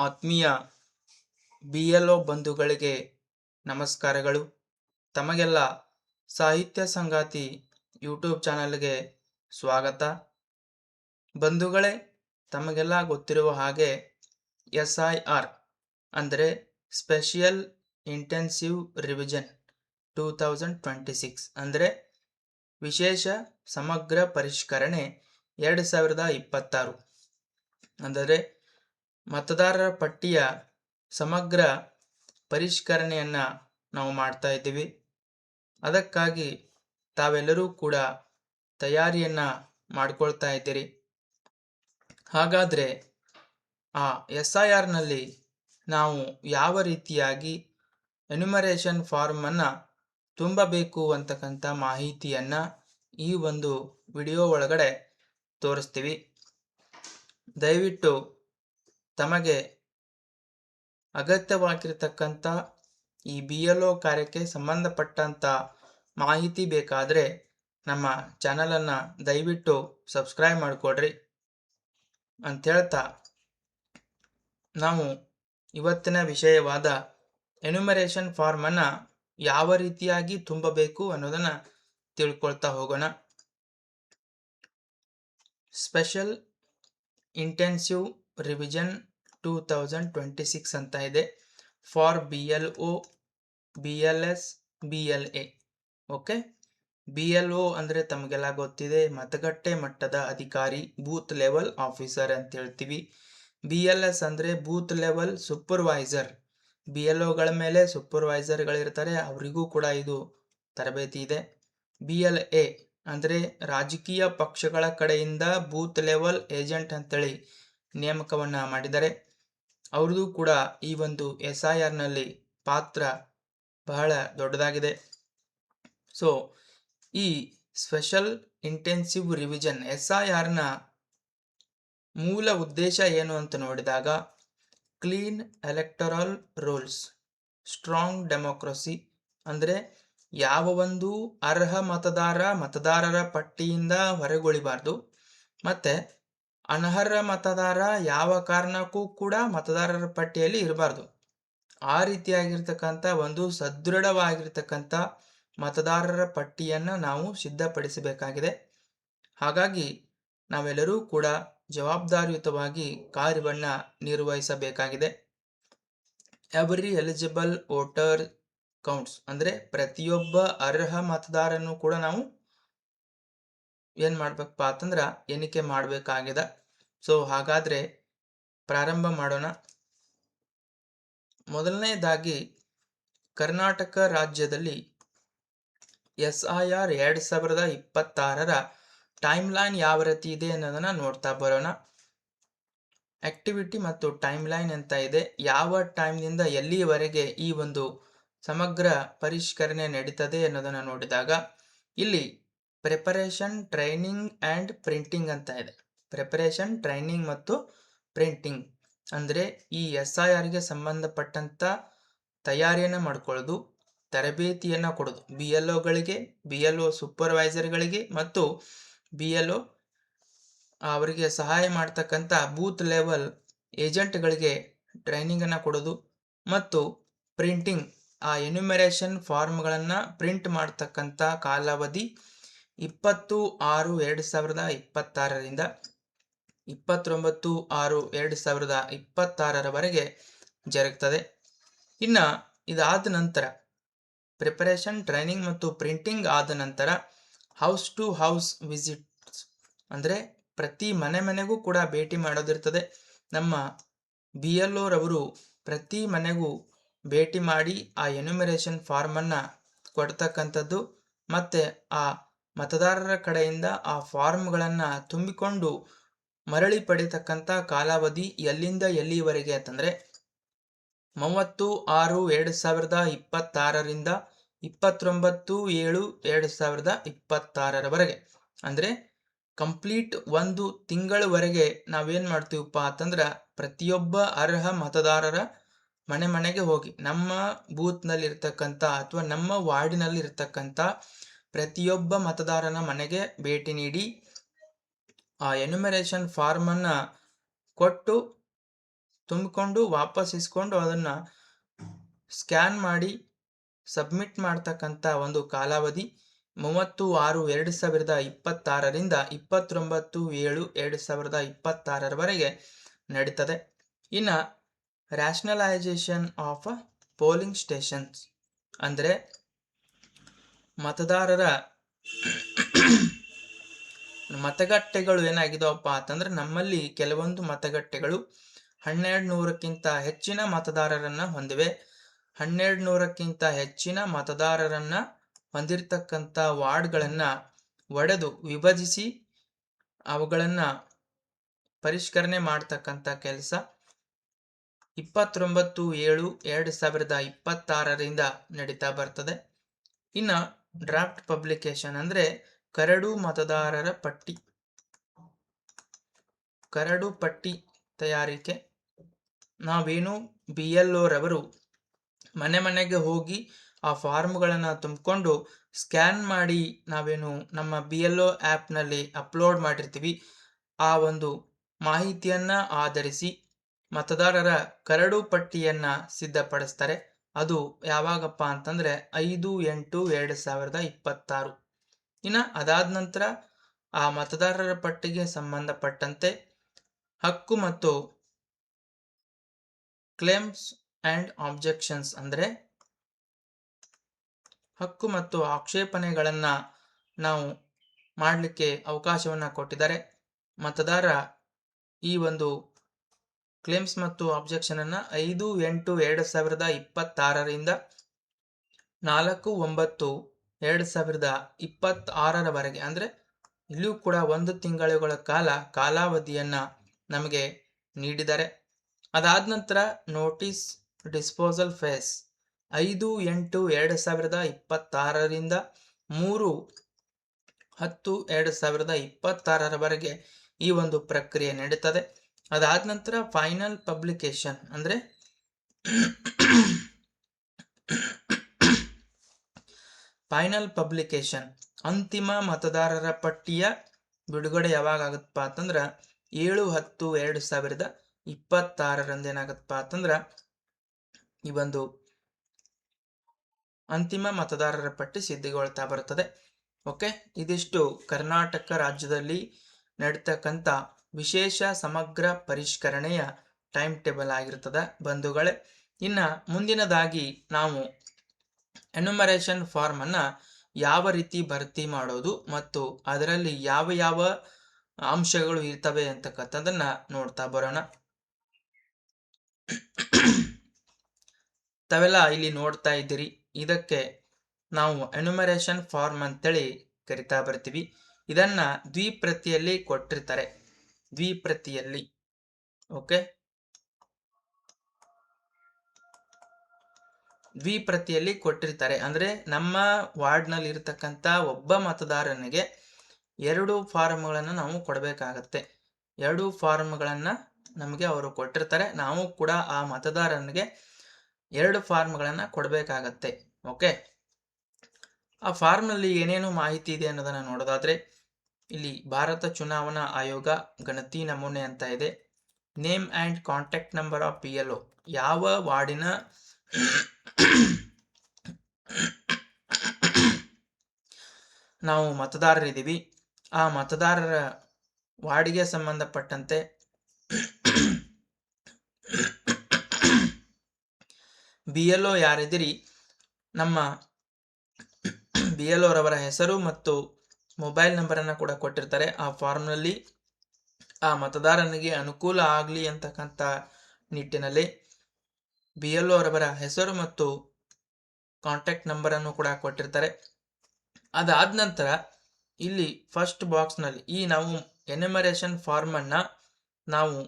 ಆತ್ಮೀಯ BLO ಬಂಧುಗಳಿಗೆ ನಮಸ್ಕಾರಗಳು. ತಮಗೆಲ್ಲ ಸಾಹಿತ್ಯ ಸಂಗಾತಿ ಯೂಟ್ಯೂಬ್ ಚಾನಲ್ಗೆ ಸ್ವಾಗತ. ಬಂಧುಗಳೇ, ತಮಗೆಲ್ಲ ಗೊತ್ತಿರುವ ಹಾಗೆ SIR ಅಂದರೆ ಸ್ಪೆಷಿಯಲ್ ಇಂಟೆನ್ಸಿವ್ ರಿವಿಷನ್ 2026 ಅಂದರೆ ವಿಶೇಷ ಸಮಗ್ರ ಪರಿಷ್ಕರಣೆ 2026 ಅಂದರೆ ಮತದಾರರ ಪಟ್ಟಿಯ ಸಮಗ್ರ ಪರಿಷ್ಕರಣೆಯನ್ನು ನಾವು ಮಾಡ್ತಾ ಇದ್ದೀವಿ. ಅದಕ್ಕಾಗಿ ತಾವೆಲ್ಲರೂ ಕೂಡ ತಯಾರಿಯನ್ನು ಮಾಡ್ಕೊಳ್ತಾ ಇದ್ದೀರಿ. ಹಾಗಾದರೆ ಆ SIRನಲ್ಲಿ ನಾವು ಯಾವ ರೀತಿಯಾಗಿ ಎನ್ಯುಮರೇಷನ್ ಫಾರ್ಮನ್ನು ತುಂಬಬೇಕು ಅಂತಕ್ಕಂಥ ಮಾಹಿತಿಯನ್ನು ಈ ಒಂದು ವಿಡಿಯೋ ಒಳಗಡೆ ತೋರಿಸ್ತೀವಿ. ದಯವಿಟ್ಟು ತಮಗೆ ಅಗತ್ಯವಾಗಿರ್ತಕ್ಕಂಥ ಈ BLO ಕಾರ್ಯಕ್ಕೆ ಸಂಬಂಧಪಟ್ಟಂಥ ಮಾಹಿತಿ ಬೇಕಾದರೆ ನಮ್ಮ ಚಾನಲನ್ನು ದಯವಿಟ್ಟು ಸಬ್ಸ್ಕ್ರೈಬ್ ಮಾಡಿಕೊಡ್ರಿ ಅಂತ ಹೇಳ್ತಾ, ನಾವು ಇವತ್ತಿನ ವಿಷಯವಾದ ಎನ್ಯುಮರೇಷನ್ ಫಾರ್ಮನ್ನು ಯಾವ ರೀತಿಯಾಗಿ ತುಂಬಬೇಕು ಅನ್ನೋದನ್ನು ತಿಳ್ಕೊಳ್ತಾ ಹೋಗೋಣ. ಸ್ಪೆಷಲ್ ಇಂಟೆನ್ಸಿವ್ ರಿವಿಷನ್ 2026 ಅಂತ ಇದೆ for BLO, BLS, BLA. Okay, BLO ಅಂದರೆ ತಮಗೆಲ್ಲ ಗೊತ್ತಿದೆ, ಮತಗಟ್ಟೆ ಮಟ್ಟದ ಅಧಿಕಾರಿ, ಬೂತ್ ಲೆವೆಲ್ ಆಫೀಸರ್ ಅಂತ ಹೇಳ್ತೀವಿ. BLS ಅಂದರೆ ಬೂತ್ ಲೆವೆಲ್ ಸೂಪರ್ವೈಸರ್. BLOಗಳ ಮೇಲೆ ಸೂಪರ್ವೈಸರ್ಗಳಿರ್ತಾರೆ, ಅವರಿಗೂ ಕೂಡ ಇದು ತರಬೇತಿ ಇದೆ. BLA ಅಂದರೆ ರಾಜಕೀಯ ಪಕ್ಷಗಳ ಕಡೆಯಿಂದ ಬೂತ್ ಲೆವೆಲ್ ಏಜೆಂಟ್ ಅಂತೇಳಿ ನೇಮಕವನ್ನು ಮಾಡಿದ್ದಾರೆ. ಅವ್ರದ್ದು ಕೂಡ ಈ ಒಂದು SIRನಲ್ಲಿ ಪಾತ್ರ ಬಹಳ ದೊಡ್ಡದಾಗಿದೆ. ಸೊ ಈ ಸ್ಪೆಷಲ್ ಇಂಟೆನ್ಸಿವ್ ರಿವಿಷನ್ SIRನ ಮೂಲ ಉದ್ದೇಶ ಏನು ಅಂತ ನೋಡಿದಾಗ, clean electoral rules, strong democracy ಅಂದರೆ ಯಾವ ಒಂದು ಅರ್ಹ ಮತದಾರರ ಪಟ್ಟಿಯಿಂದ ಹೊರಗುಳಿಬಾರ್ದು, ಮತ್ತು ಅನರ್ಹ ಮತದಾರ ಯಾವ ಕಾರಣಕ್ಕೂ ಕೂಡ ಮತದಾರರ ಪಟ್ಟಿಯಲ್ಲಿ ಇರಬಾರ್ದು. ಆ ರೀತಿಯಾಗಿರ್ತಕ್ಕಂಥ ಒಂದು ಸದೃಢವಾಗಿರ್ತಕ್ಕಂಥ ಮತದಾರರ ಪಟ್ಟಿಯನ್ನು ನಾವು ಸಿದ್ಧಪಡಿಸಬೇಕಾಗಿದೆ. ಹಾಗಾಗಿ ನಾವೆಲ್ಲರೂ ಕೂಡ ಜವಾಬ್ದಾರಿಯುತವಾಗಿ ಕಾರ್ಯವನ್ನು ನಿರ್ವಹಿಸಬೇಕಾಗಿದೆ. ಎವ್ರಿ ಎಲಿಜಿಬಲ್ ವೋಟರ್ ಕೌಂಟ್ಸ್ ಅಂದರೆ ಪ್ರತಿಯೊಬ್ಬ ಅರ್ಹ ಮತದಾರನು ಕೂಡ ನಾವು ಏನು ಮಾಡಬೇಕಪ್ಪ ಅಂತಂದ್ರೆ ಎಣಿಕೆ ಮಾಡಬೇಕಾಗಿದೆ. ಸೊ ಹಾಗಾದರೆ ಪ್ರಾರಂಭ ಮಾಡೋಣ. ಮೊದಲನೇದಾಗಿ ಕರ್ನಾಟಕ ರಾಜ್ಯದಲ್ಲಿ SIR 2026ರ ಟೈಮ್ ಲೈನ್ ಯಾವ ರೀತಿ ಇದೆ ಅನ್ನೋದನ್ನು ನೋಡ್ತಾ ಬರೋಣ. ಆಕ್ಟಿವಿಟಿ ಮತ್ತು ಟೈಮ್ ಲೈನ್ ಅಂತ ಇದೆ. ಯಾವ ಟೈಮ್ನಿಂದ ಎಲ್ಲಿವರೆಗೆ ಈ ಒಂದು ಸಮಗ್ರ ಪರಿಷ್ಕರಣೆ ನಡೀತದೆ ಅನ್ನೋದನ್ನು ನೋಡಿದಾಗ, ಇಲ್ಲಿ ಪ್ರಿಪರೇಷನ್, ಟ್ರೈನಿಂಗ್ ಆ್ಯಂಡ್ ಪ್ರಿಂಟಿಂಗ್ ಅಂತ ಇದೆ. ಪ್ರಿಪರೇಷನ್, ಟ್ರೈನಿಂಗ್ ಮತ್ತು ಪ್ರಿಂಟಿಂಗ್ ಅಂದರೆ ಈ SIRಗೆ ಸಂಬಂಧಪಟ್ಟಂಥ ತಯಾರಿಯನ್ನು ಮಾಡ್ಕೊಳ್ಳೋದು, ತರಬೇತಿಯನ್ನು ಕೊಡೋದು BLOಗಳಿಗೆ, BLO ಸೂಪರ್ವೈಸರ್ಗಳಿಗೆ ಮತ್ತು BLO ಅವರಿಗೆ ಸಹಾಯ ಮಾಡ್ತಕ್ಕಂಥ ಬೂತ್ ಲೆವೆಲ್ ಏಜೆಂಟ್ಗಳಿಗೆ ಟ್ರೈನಿಂಗನ್ನು ಕೊಡೋದು, ಮತ್ತು ಪ್ರಿಂಟಿಂಗ್, ಆ ಎನ್ಯುಮರೇಷನ್ ಫಾರ್ಮ್ಗಳನ್ನು ಪ್ರಿಂಟ್ ಮಾಡ್ತಕ್ಕಂಥ ಕಾಲಾವಧಿ 20/6/2026ರಿಂದ 29/6/2026ರವರೆಗೆ ಜರುಗ್ತದೆ. ಇನ್ನು ಇದಾದ ನಂತರ ಪ್ರಿಪರೇಷನ್, ಟ್ರೈನಿಂಗ್ ಮತ್ತು ಪ್ರಿಂಟಿಂಗ್ ಆದ ನಂತರ ಹೌಸ್ ಟು ಹೌಸ್ ವಿಸಿಟ್ಸ್ ಅಂದರೆ ಪ್ರತಿ ಮನೆಗೂ ಕೂಡ ಭೇಟಿ ಮಾಡೋದಿರ್ತದೆ. ನಮ್ಮ BLOರವರು ಪ್ರತಿ ಮನೆಗೂ ಭೇಟಿ ಮಾಡಿ ಆ ಎನ್ಯುಮರೇಷನ್ ಫಾರ್ಮನ್ನು ಕೊಡ್ತಕ್ಕಂಥದ್ದು, ಮತ್ತು ಆ ಮತದಾರರ ಕಡೆಯಿಂದ ಆ ಫಾರ್ಮ್ಗಳನ್ನು ತುಂಬಿಕೊಂಡು ಮರಳಿ ಪಡಿತಕ್ಕಂಥ ಕಾಲಾವಧಿ ಎಲ್ಲಿಂದ ಎಲ್ಲಿವರೆಗೆ ಅಂತಂದರೆ 30/6/2026ರಿಂದ 29/7/2026ರವರೆಗೆ. ಅಂದರೆ ಕಂಪ್ಲೀಟ್ ಒಂದು ತಿಂಗಳವರೆಗೆ ನಾವೇನು ಮಾಡ್ತೀವಪ್ಪ ಅಂತಂದ್ರೆ ಪ್ರತಿಯೊಬ್ಬ ಅರ್ಹ ಮತದಾರರ ಮನೆಗೆ ಹೋಗಿ ನಮ್ಮ ಬೂತ್ನಲ್ಲಿರ್ತಕ್ಕಂಥ ಅಥವಾ ನಮ್ಮ ವಾರ್ಡಿನಲ್ಲಿರ್ತಕ್ಕಂಥ ಪ್ರತಿಯೊಬ್ಬ ಮತದಾರನ ಮನೆಗೆ ಭೇಟಿ ನೀಡಿ ಆ ಎನ್ಯುಮರೇಷನ್ ಫಾರ್ಮನ್ನು ಕೊಟ್ಟು ತುಂಬಿಕೊಂಡು ವಾಪಸ್ ಇಸ್ಕೊಂಡು ಅದನ್ನು ಸ್ಕ್ಯಾನ್ ಮಾಡಿ ಸಬ್ಮಿಟ್ ಮಾಡ್ತಕ್ಕಂಥ ಒಂದು ಕಾಲಾವಧಿ 30/6/2026ರಿಂದ 29/7/2026ರವರೆಗೆ ನಡೀತದೆ. ಇನ್ನು ರ್ಯಾಷನಲೈಸೇಷನ್ ಆಫ್ ಪೋಲಿಂಗ್ ಸ್ಟೇಷನ್ಸ್ ಅಂದರೆ ಮತದಾರರ ಮತಗಟ್ಟೆಗಳು ಏನಾಗಿದಾವಪ್ಪ ಅಂತಂದ್ರೆ ನಮ್ಮಲ್ಲಿ ಕೆಲವೊಂದು ಮತಗಟ್ಟೆಗಳು 1200ಕ್ಕಿಂತ ಹೆಚ್ಚಿನ ಮತದಾರರನ್ನ ಹೊಂದಿವೆ. 1200ಕ್ಕಿಂತ ಹೆಚ್ಚಿನ ಮತದಾರರನ್ನ ಹೊಂದಿರತಕ್ಕಂಥ ವಾರ್ಡ್ಗಳನ್ನ ಒಡೆದು ವಿಭಜಿಸಿ ಅವುಗಳನ್ನ ಪರಿಷ್ಕರಣೆ ಮಾಡ್ತಕ್ಕಂಥ ಕೆಲಸ 29/7/2026ರಿಂದ ನಡೀತಾ ಬರ್ತದೆ. ಇನ್ನು ಡ್ರಾಫ್ಟ್ ಪಬ್ಲಿಕೇಶನ್ ಅಂದ್ರೆ ಕರಡು ಮತದಾರರ ಪಟ್ಟಿ, ಕರಡು ಪಟ್ಟಿ ತಯಾರಿಕೆ. ನಾವೇನು BLO ರವರು ಮನೆ ಮನೆಗೆ ಹೋಗಿ ಆ ಫಾರ್ಮ್ಗಳನ್ನು ತುಂಬಿಕೊಂಡು ಸ್ಕ್ಯಾನ್ ಮಾಡಿ ನಾವೇನು ನಮ್ಮ BLO ಆ್ಯಪ್ನಲ್ಲಿ ಅಪ್ಲೋಡ್ ಮಾಡಿರ್ತೀವಿ, ಆ ಒಂದು ಮಾಹಿತಿಯನ್ನು ಆಧರಿಸಿ ಮತದಾರರ ಕರಡು ಪಟ್ಟಿಯನ್ನು ಸಿದ್ಧಪಡಿಸ್ತಾರೆ. ಅದು ಯಾವಾಗಪ್ಪ ಅಂತಂದರೆ 5/8/2026. ಇನ್ನು ಅದಾದ ನಂತರ ಆ ಮತದಾರರ ಪಟ್ಟಿಗೆ ಸಂಬಂಧಪಟ್ಟಂತೆ ಹಕ್ಕು ಮತ್ತು ಕ್ಲೇಮ್ಸ್ ಆ್ಯಂಡ್ ಆಬ್ಜೆಕ್ಷನ್ಸ್ ಅಂದರೆ ಹಕ್ಕು ಮತ್ತು ಆಕ್ಷೇಪಣೆಗಳನ್ನು ನಾವು ಮಾಡಲಿಕ್ಕೆ ಅವಕಾಶವನ್ನು ಕೊಟ್ಟಿದ್ದಾರೆ. ಮತದಾರ ಈ ಒಂದು ಕ್ಲೇಮ್ಸ್ ಮತ್ತು ಆಬ್ಜೆಕ್ಷನನ್ನು 5/8/2026ರಿಂದ 4/9/2026ರವರೆಗೆ ಅಂದರೆ ಇಲ್ಲಿಯೂ ಕೂಡ 1 ತಿಂಗಳುಗಳ ಕಾಲಾವಧಿಯನ್ನು ನಮಗೆ ನೀಡಿದ್ದಾರೆ. ಅದಾದ ನಂತರ ನೋಟಿಸ್ ಡಿಸ್ಪೋಸಲ್ ಫೇಸ್ 5/8/2026ರಿಂದ 3/10/2026ರವರೆಗೆ ಈ ಒಂದು ಪ್ರಕ್ರಿಯೆ ನಡೀತದೆ. ಅದಾದ ನಂತರ ಫೈನಲ್ ಪಬ್ಲಿಕೇಶನ್ ಅಂದರೆ ಅಂತಿಮ ಮತದಾರರ ಪಟ್ಟಿಯ ಬಿಡುಗಡೆ ಯಾವಾಗ ಆಗುತ್ತಪ್ಪ ಅಂತಂದ್ರೆ 7/10/2026ರಂದು ಏನಾಗುತ್ತಪ್ಪ ಅಂತಂದ್ರೆ ಈ ಒಂದು ಅಂತಿಮ ಮತದಾರರ ಪಟ್ಟಿ ಸಿದ್ಧಗೊಳ್ತಾ ಬರ್ತದೆ. ಓಕೆ, ಇದಿಷ್ಟು ಕರ್ನಾಟಕ ರಾಜ್ಯದಲ್ಲಿ ನಡೀತಕ್ಕಂಥ ವಿಶೇಷ ಸಮಗ್ರ ಪರಿಷ್ಕರಣೆಯ ಟೈಮ್ ಟೇಬಲ್ ಆಗಿರ್ತದೆ ಬಂಧುಗಳೇ. ಇನ್ನು ಮುಂದಿನದಾಗಿ ನಾವು ಎನ್ಯುಮರೇಷನ್ ಫಾರ್ಮನ್ನು ಯಾವ ರೀತಿ ಭರ್ತಿ ಮಾಡೋದು ಮತ್ತು ಅದರಲ್ಲಿ ಯಾವ ಯಾವ ಅಂಶಗಳು ಇರ್ತವೆ ಅಂತಕ್ಕಂಥದ್ದನ್ನು ನೋಡ್ತಾ ಬರೋಣ. ತಾವೆಲ್ಲ ಇಲ್ಲಿ ನೋಡ್ತಾ ಇದ್ದೀರಿ, ಇದಕ್ಕೆ ನಾವು ಎನ್ಯುಮರೇಷನ್ ಫಾರ್ಮ್ ಅಂತೇಳಿ ಕರಿತಾ ಬರ್ತೀವಿ. ಇದನ್ನ ದ್ವಿಪ್ರತಿಯಲ್ಲಿ ಕೊಟ್ಟಿರ್ತಾರೆ, ದ್ವಿಪ್ರತಿಯಲ್ಲಿ. ಓಕೆ, ದ್ವಿಪ್ರತಿಯಲ್ಲಿ ಕೊಟ್ಟಿರ್ತಾರೆ ಅಂದ್ರೆ ನಮ್ಮ ವಾರ್ಡ್ನಲ್ಲಿ ಇರತಕ್ಕಂಥ ಒಬ್ಬ ಮತದಾರನಿಗೆ 2 ಫಾರ್ಮ್ಗಳನ್ನು ನಾವು ಕೊಡಬೇಕಾಗತ್ತೆ. 2 ಫಾರ್ಮ್ಗಳನ್ನು ನಮಗೆ ಅವರು ಕೊಟ್ಟಿರ್ತಾರೆ, ನಾವು ಕೂಡ ಆ ಮತದಾರನಿಗೆ 2 ಫಾರ್ಮ್ಗಳನ್ನು ಕೊಡಬೇಕಾಗತ್ತೆ. ಓಕೆ, ಆ ಫಾರ್ಮ್ನಲ್ಲಿ ಏನೇನು ಮಾಹಿತಿ ಇದೆ ಅನ್ನೋದನ್ನು ನೋಡೋದಾದ್ರೆ ಇಲ್ಲಿ ಭಾರತ ಚುನಾವಣಾ ಆಯೋಗ ಗಣತಿ ನಮೂನೆ ಅಂತ ಇದೆ. Name and contact number of BLO, ಯಾವ ವಾರ್ಡಿನ ನಾವು ಮತದಾರರಿದ್ದೀವಿ ಆ ಮತದಾರರ ವಾರ್ಡಿಗೆ ಸಂಬಂಧಪಟ್ಟಂತೆ BLO ಯಾರಿದ್ದೀರಿ ನಮ್ಮ BLO ರವರ ಹೆಸರು ಮತ್ತು ಮೊಬೈಲ್ ನಂಬರನ್ನು ಕೂಡ ಕೊಟ್ಟಿರ್ತಾರೆ. ಆ ಫಾರ್ಮ್ನಲ್ಲಿ ಆ ಮತದಾರನಿಗೆ ಅನುಕೂಲ ಆಗಲಿ ಅಂತಕ್ಕಂಥ ನಿಟ್ಟಿನಲ್ಲಿ BLO ರವರ ಹೆಸರು ಮತ್ತು ಕಾಂಟ್ಯಾಕ್ಟ್ ನಂಬರನ್ನು ಕೂಡ ಕೊಟ್ಟಿರ್ತಾರೆ. ಅದಾದ ನಂತರ ಇಲ್ಲಿ ಫಸ್ಟ್ ಬಾಕ್ಸ್ನಲ್ಲಿ ಈ ನಾವು ಎನ್ಯುಮರೇಷನ್ ಫಾರ್ಮನ್ನು ನಾವು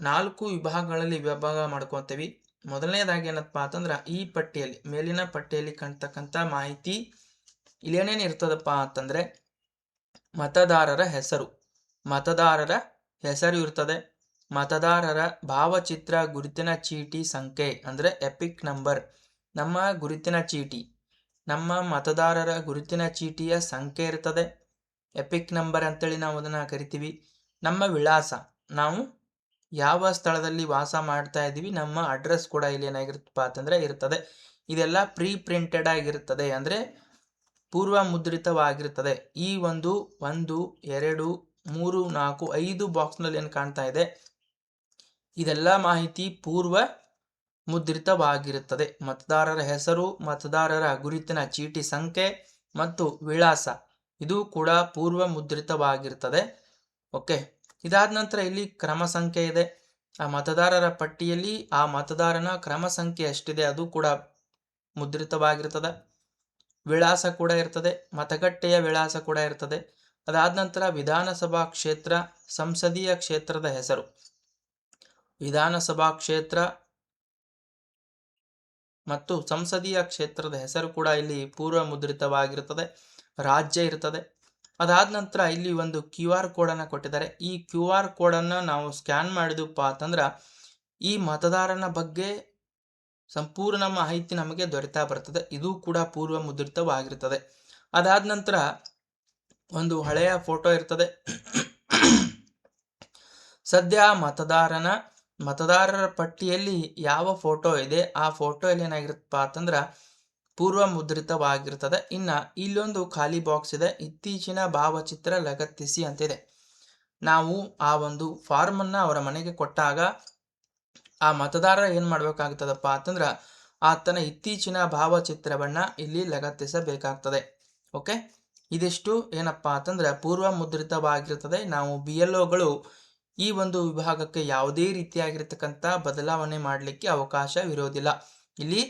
4 ವಿಭಾಗಗಳಲ್ಲಿ ವಿಭಾಗ ಮಾಡ್ಕೊತೀವಿ. ಮೊದಲನೇದಾಗಿ ಏನಪ್ಪ ಅಂತಂದ್ರೆ ಈ ಪಟ್ಟಿಯಲ್ಲಿ ಮೇಲಿನ ಪಟ್ಟಿಯಲ್ಲಿ ಕಾಣ್ತಕ್ಕಂಥ ಮಾಹಿತಿ ಇಲ್ಲಿ ಏನೇನು ಇರ್ತದಪ್ಪ ಅಂತಂದ್ರೆ ಮತದಾರರ ಹೆಸರು ಇರ್ತದೆ, ಮತದಾರರ ಭಾವಚಿತ್ರ ಗುರುತಿನ ಚೀಟಿ ಸಂಖ್ಯೆ ಅಂದರೆ ಎಪಿಕ್ ನಂಬರ್, ನಮ್ಮ ಗುರುತಿನ ಚೀಟಿ ನಮ್ಮ ಮತದಾರರ ಗುರುತಿನ ಚೀಟಿಯ ಸಂಖ್ಯೆ ಇರ್ತದೆ, ಎಪಿಕ್ ನಂಬರ್ ಅಂತೇಳಿ ನಾವು ಅದನ್ನು ಕರಿತೀವಿ. ನಮ್ಮ ವಿಳಾಸ ನಾವು ಯಾವ ಸ್ಥಳದಲ್ಲಿ ವಾಸ ಮಾಡ್ತಾ ಇದ್ದೀವಿ, ನಮ್ಮ ಅಡ್ರೆಸ್ ಕೂಡ ಇಲ್ಲಿ ಏನಾಗಿರುತ್ತಪ್ಪ ಅಂತಂದ್ರೆ ಇರ್ತದೆ. ಇದೆಲ್ಲ ಪ್ರೀ ಪ್ರಿಂಟೆಡ್ ಆಗಿರುತ್ತದೆ, ಅಂದ್ರೆ ಪೂರ್ವ ಮುದ್ರಿತವಾಗಿರುತ್ತದೆ. ಈ 1 2 3 4 5 ಬಾಕ್ಸ್ನಲ್ಲಿ ಏನು ಕಾಣ್ತಾ ಇದೆ, ಇದೆಲ್ಲ ಮಾಹಿತಿ ಪೂರ್ವ ಮುದ್ರಿತವಾಗಿರುತ್ತದೆ. ಮತದಾರರ ಹೆಸರು, ಮತದಾರರ ಗುರುತಿನ ಚೀಟಿ ಸಂಖ್ಯೆ ಮತ್ತು ವಿಳಾಸ ಇದು ಕೂಡ ಪೂರ್ವ ಮುದ್ರಿತವಾಗಿರುತ್ತದೆ. ಓಕೆ, ಇದಾದ ನಂತರ ಇಲ್ಲಿ ಕ್ರಮ ಸಂಖ್ಯೆ ಇದೆ. ಆ ಮತದಾರರ ಪಟ್ಟಿಯಲ್ಲಿ ಆ ಮತದಾರನ ಕ್ರಮ ಸಂಖ್ಯೆ ಎಷ್ಟಿದೆ ಅದು ಕೂಡ ಮುದ್ರಿತವಾಗಿರ್ತದೆ. ವಿಳಾಸ ಕೂಡ ಇರ್ತದೆ, ಮತಗಟ್ಟೆಯ ವಿಳಾಸ ಕೂಡ ಇರ್ತದೆ. ಅದಾದ ನಂತರ ವಿಧಾನಸಭಾ ಕ್ಷೇತ್ರ, ಸಂಸದೀಯ ಕ್ಷೇತ್ರದ ಹೆಸರು, ವಿಧಾನಸಭಾ ಕ್ಷೇತ್ರ ಮತ್ತು ಸಂಸದೀಯ ಕ್ಷೇತ್ರದ ಹೆಸರು ಕೂಡ ಇಲ್ಲಿ ಪೂರ್ವ ಮುದ್ರಿತವಾಗಿರುತ್ತದೆ. ರಾಜ್ಯ ಇರ್ತದೆ. ಅದಾದ ನಂತರ ಇಲ್ಲಿ ಒಂದು QR ಕೋಡನ್ನು ಕೊಟ್ಟಿದ್ದಾರೆ. ಈ QR ಕೋಡನ್ನು ನಾವು ಸ್ಕ್ಯಾನ್ ಮಾಡಿದಪ್ಪ ಅಂತಂದ್ರೆ ಈ ಮತದಾರನ ಬಗ್ಗೆ ಸಂಪೂರ್ಣ ಮಾಹಿತಿ ನಮಗೆ ದೊರೆತಾ ಬರ್ತದೆ. ಇದು ಕೂಡ ಪೂರ್ವ ಮುದ್ರಿತವಾಗಿರ್ತದೆ. ಅದಾದ ನಂತರ ಒಂದು ಹಳೆಯ ಫೋಟೋ ಇರ್ತದೆ. ಸದ್ಯ ಮತದಾರರ ಪಟ್ಟಿಯಲ್ಲಿ ಯಾವ ಫೋಟೋ ಇದೆ ಆ ಫೋಟೋಯಲ್ಲಿ ಏನಾಗಿರುತ್ತಪ್ಪ ಅಂತಂದ್ರೆ ಪೂರ್ವ ಮುದ್ರಿತವಾಗಿರ್ತದೆ. ಇನ್ನ ಇಲ್ಲೊಂದು ಖಾಲಿ ಬಾಕ್ಸ್ ಇದೆ, ಇತ್ತೀಚಿನ ಭಾವಚಿತ್ರ ಲಗತ್ತಿಸಿ ಅಂತಿದೆ. ನಾವು ಆ ಒಂದು ಫಾರ್ಮ್ ಅನ್ನ ಅವರ ಮನೆಗೆ ಕೊಟ್ಟಾಗ ಆ ಮತದಾರ ಏನ್ ಮಾಡ್ಬೇಕಾಗ್ತದಪ್ಪ ಅಂತಂದ್ರ ಆತನ ಇತ್ತೀಚಿನ ಭಾವಚಿತ್ರವನ್ನ ಇಲ್ಲಿ ಲಗತ್ತಿಸಬೇಕಾಗ್ತದೆ. ಓಕೆ, ಇದಿಷ್ಟು ಏನಪ್ಪಾ ಅಂತಂದ್ರೆ ಪೂರ್ವ ಮುದ್ರಿತವಾಗಿರ್ತದೆ. ನಾವು BLOಗಳು ಈ ಒಂದು ವಿಭಾಗಕ್ಕೆ ಯಾವುದೇ ರೀತಿಯಾಗಿರ್ತಕ್ಕಂಥ ಬದಲಾವಣೆ ಮಾಡಲಿಕ್ಕೆ ಅವಕಾಶವಿರೋದಿಲ್ಲ. ಇಲ್ಲಿ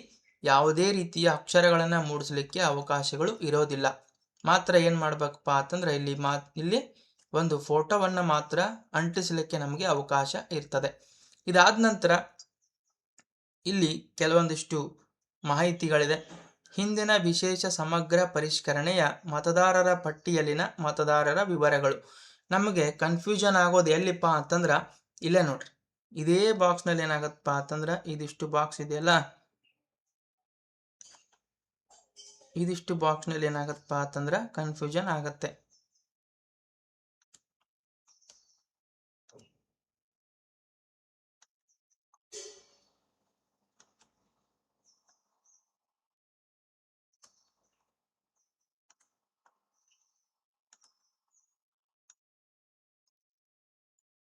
ಯಾವುದೇ ರೀತಿಯ ಅಕ್ಷರಗಳನ್ನ ಮೂಡಿಸಲಿಕ್ಕೆ ಅವಕಾಶಗಳು ಇರೋದಿಲ್ಲ. ಮಾತ್ರ ಏನ್ ಮಾಡ್ಬೇಕಪ್ಪ ಅಂತಂದ್ರೆ ಇಲ್ಲಿ ಒಂದು ಫೋಟೋವನ್ನ ಮಾತ್ರ ಅಂಟಿಸಲಿಕ್ಕೆ ನಮಗೆ ಅವಕಾಶ ಇರ್ತದೆ. ಇದಾದ ನಂತರ ಇಲ್ಲಿ ಕೆಲವೊಂದಿಷ್ಟು ಮಾಹಿತಿಗಳಿದೆ. ಹಿಂದಿನ ವಿಶೇಷ ಸಮಗ್ರ ಪರಿಷ್ಕರಣೆಯ ಮತದಾರರ ಪಟ್ಟಿಯಲ್ಲಿನ ಮತದಾರರ ವಿವರಗಳು. ನಮಗೆ ಕನ್ಫ್ಯೂಷನ್ ಆಗೋದು ಎಲ್ಲಿಪ್ಪ ಅಂತಂದ್ರ ಇಲ್ಲೇ ನೋಡ್ರಿ, ಇದೇ ಬಾಕ್ಸ್ ನಲ್ಲಿ ಏನಾಗತ್ತಪ್ಪ ಅಂತಂದ್ರ ಇದಿಷ್ಟು ಬಾಕ್ಸ್ ಇದೆಯಲ್ಲ, ಇದಿಷ್ಟು ಬಾಕ್ಸ್ ನಲ್ಲಿ ಏನಾಗತ್ತಪ್ಪ ಅಂತಂದ್ರ ಕನ್ಫ್ಯೂಷನ್ ಆಗತ್ತೆ.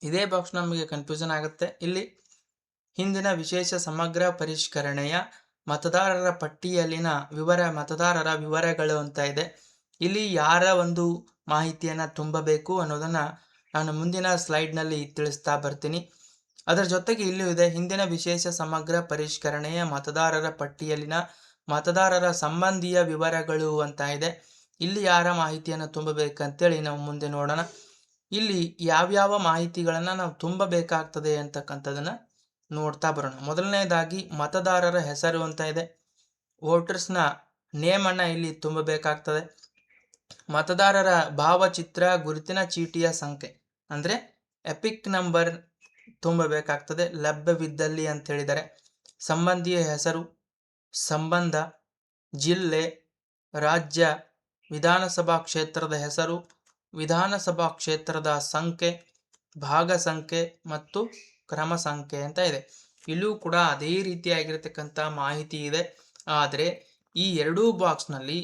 ಇದೇ ಬಾಕ್ಸ್ ನಮಗೆ ಕನ್ಫ್ಯೂಷನ್ ಆಗುತ್ತೆ. ಇಲ್ಲಿ ಹಿಂದಿನ ವಿಶೇಷ ಸಮಗ್ರ ಪರಿಷ್ಕರಣೆಯ ಮತದಾರರ ಪಟ್ಟಿಯಲ್ಲಿನ ಮತದಾರರ ವಿವರಗಳು ಅಂತ ಇದೆ. ಇಲ್ಲಿ ಯಾರ ಒಂದು ಮಾಹಿತಿಯನ್ನ ತುಂಬಬೇಕು ಅನ್ನೋದನ್ನ ನಾನು ಮುಂದಿನ ಸ್ಲೈಡ್ ನಲ್ಲಿ ತಿಳಿಸ್ತಾ ಬರ್ತೀನಿ. ಅದರ ಜೊತೆಗೆ ಇಲ್ಲೂ ಇದೆ ಹಿಂದಿನ ವಿಶೇಷ ಸಮಗ್ರ ಪರಿಷ್ಕರಣೆಯ ಮತದಾರರ ಪಟ್ಟಿಯಲ್ಲಿನ ಮತದಾರರ ಸಂಬಂಧಿಯ ವಿವರಗಳು ಅಂತ ಇದೆ. ಇಲ್ಲಿ ಯಾರ ಮಾಹಿತಿಯನ್ನು ತುಂಬಬೇಕಂತೇಳಿ ನಾವು ಮುಂದೆ ನೋಡೋಣ. ಇಲ್ಲಿ ಯಾವ್ಯಾವ ಮಾಹಿತಿಗಳನ್ನ ನಾವು ತುಂಬಬೇಕಾಗ್ತದೆ ಅಂತಕ್ಕಂಥದನ್ನ ನೋಡ್ತಾ ಬರೋಣ. ಮೊದಲನೇದಾಗಿ ಮತದಾರರ ಹೆಸರು ಅಂತ ಇದೆ. ವೋಟರ್ಸ್ನ ನೇಮ್ ಅನ್ನ ಇಲ್ಲಿ ತುಂಬಬೇಕಾಗ್ತದೆ. ಮತದಾರರ ಭಾವಚಿತ್ರ ಗುರುತಿನ ಚೀಟಿಯ ಸಂಖ್ಯೆ ಅಂದ್ರೆ ಎಪಿಕ್ ನಂಬರ್ ತುಂಬಬೇಕಾಗ್ತದೆ ಲಭ್ಯವಿದ್ದಲ್ಲಿ ಅಂತ ಹೇಳಿದರೆ. ಸಂಬಂಧಿಯ ಹೆಸರು, ಸಂಬಂಧ, ಜಿಲ್ಲೆ, ರಾಜ್ಯ, ವಿಧಾನಸಭಾ ಕ್ಷೇತ್ರದ ಹೆಸರು, ವಿಧಾನಸಭಾ ಕ್ಷೇತ್ರದ ಸಂಖ್ಯೆ, ಭಾಗ ಸಂಖ್ಯೆ ಮತ್ತು ಕ್ರಮ ಸಂಖ್ಯೆ ಅಂತ ಇದೆ. ಇಲ್ಲೂ ಕೂಡ ಅದೇ ರೀತಿಯಾಗಿರ್ತಕ್ಕಂಥ ಮಾಹಿತಿ ಇದೆ. ಆದರೆ ಈ ಎರಡೂ ಬಾಕ್ಸ್ನಲ್ಲಿ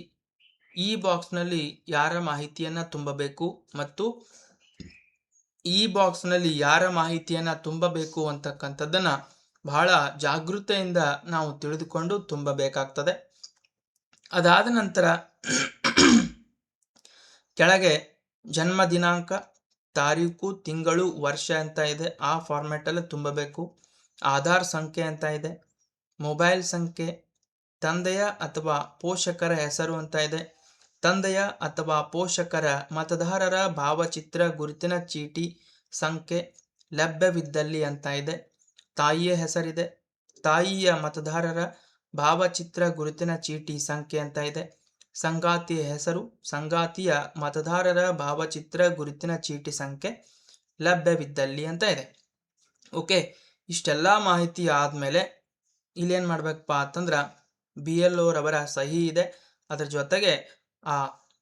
ಈ ಬಾಕ್ಸ್ನಲ್ಲಿ ಯಾರ ಮಾಹಿತಿಯನ್ನ ತುಂಬಬೇಕು ಮತ್ತು ಈ ಬಾಕ್ಸ್ನಲ್ಲಿ ಯಾರ ಮಾಹಿತಿಯನ್ನ ತುಂಬಬೇಕು ಅಂತಕ್ಕಂಥದ್ದನ್ನ ಬಹಳ ಜಾಗೃತೆಯಿಂದ ನಾವು ತಿಳಿದುಕೊಂಡು ತುಂಬಬೇಕಾಗ್ತದೆ. ಅದಾದ ನಂತರ ಕೆಳಗೆ ಜನ್ಮ ದಿನಾಂಕ, ತಾರೀಕು, ತಿಂಗಳು, ವರ್ಷ ಅಂತ ಇದೆ, ಆ ಫಾರ್ಮ್ಯಾಟ್ ಅಲ್ಲಿ ತುಂಬಬೇಕು. ಆಧಾರ್ ಸಂಖ್ಯೆ ಅಂತ ಇದೆ, ಮೊಬೈಲ್ ಸಂಖ್ಯೆ, ತಂದೆಯ ಅಥವಾ ಪೋಷಕರ ಹೆಸರು ಅಂತ ಇದೆ, ತಂದೆಯ ಅಥವಾ ಪೋಷಕರ ಮತದಾರರ ಭಾವಚಿತ್ರ ಗುರುತಿನ ಚೀಟಿ ಸಂಖ್ಯೆ ಲಭ್ಯವಿದ್ದಲ್ಲಿ ಅಂತ ಇದೆ, ತಾಯಿಯ ಹೆಸರಿದೆ, ತಾಯಿಯ ಮತದಾರರ ಭಾವಚಿತ್ರ ಗುರುತಿನ ಚೀಟಿ ಸಂಖ್ಯೆ ಅಂತ ಇದೆ, ಸಂಗಾತಿಯ ಹೆಸರು, ಸಂಗಾತಿಯ ಮತದಾರರ ಭಾವಚಿತ್ರ ಗುರುತಿನ ಚೀಟಿ ಸಂಖ್ಯೆ ಲಭ್ಯವಿದ್ದಲ್ಲಿ ಅಂತ ಇದೆ. ಓಕೆ, ಇಷ್ಟೆಲ್ಲ ಮಾಹಿತಿ ಆದ್ಮೇಲೆ ಇಲ್ಲೇನ್ ಮಾಡ್ಬೇಕಪ್ಪ ಅಂತಂದ್ರ BLO ರವರ ಸಹಿ ಇದೆ. ಅದ್ರ ಜೊತೆಗೆ ಆ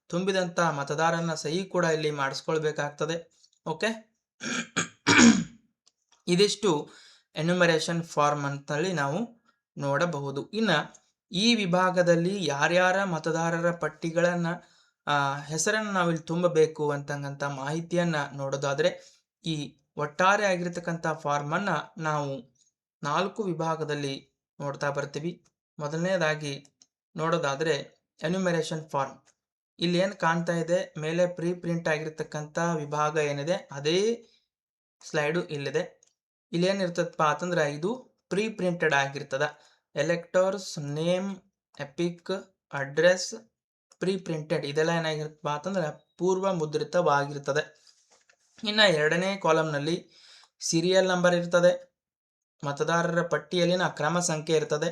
ತುಂಬಿದಂತ ಮತದಾರನ ಸಹಿ ಕೂಡ ಇಲ್ಲಿ ಮಾಡಿಸ್ಕೊಳ್ಬೇಕಾಗ್ತದೆ. ಓಕೆ, ಇದಿಷ್ಟು ಎನ್ಯುಮರೇಷನ್ ಫಾರ್ಮ್ ಅಂತೇಳಿ ನಾವು ನೋಡಬಹುದು. ಇನ್ನು ಈ ವಿಭಾಗದಲ್ಲಿ ಯಾರ್ಯಾರ ಮತದಾರರ ಪಟ್ಟಿಗಳನ್ನ ಹೆಸರನ್ನು ನಾವಿಲ್ಲಿ ತುಂಬಬೇಕು ಅಂತಕ್ಕಂಥ ಮಾಹಿತಿಯನ್ನ ನೋಡೋದಾದ್ರೆ ಈ ಒಟ್ಟಾರೆ ಆಗಿರ್ತಕ್ಕಂಥ ಫಾರ್ಮ್ ಅನ್ನ ನಾವು 4 ವಿಭಾಗದಲ್ಲಿ ನೋಡ್ತಾ ಬರ್ತೀವಿ. ಮೊದಲನೇದಾಗಿ ನೋಡೋದಾದ್ರೆ ಎನ್ಯುಮರೇಷನ್ ಫಾರ್ಮ್. ಇಲ್ಲಿ ಏನು ಕಾಣ್ತಾ ಇದೆ ಮೇಲೆ ಪ್ರೀ ಪ್ರಿಂಟ್ ಆಗಿರ್ತಕ್ಕಂಥ ವಿಭಾಗ ಏನಿದೆ ಅದೇ ಸ್ಲೈಡು ಇಲ್ಲಿದೆ. ಇಲ್ಲಿ ಏನಿರ್ತದಪ್ಪ ಅಂತಂದ್ರೆ ಇದು ಪ್ರೀ ಪ್ರಿಂಟೆಡ್ ಆಗಿರ್ತದ. Electors name, EPIC, address, pre printed ಇದೆಲ್ಲ ಏನಾಗಿರುತ್ತಪ್ಪ ಅಂತಂದ್ರೆ ಪೂರ್ವ ಮುದ್ರಿತವಾಗಿರ್ತದೆ. ಇನ್ನು ಎರಡನೇ ಕಾಲಮ್ನಲ್ಲಿ ಸೀರಿಯಲ್ ನಂಬರ್ ಇರ್ತದೆ, ಮತದಾರರ ಪಟ್ಟಿಯಲ್ಲಿನ ಕ್ರಮ ಸಂಖ್ಯೆ ಇರ್ತದೆ,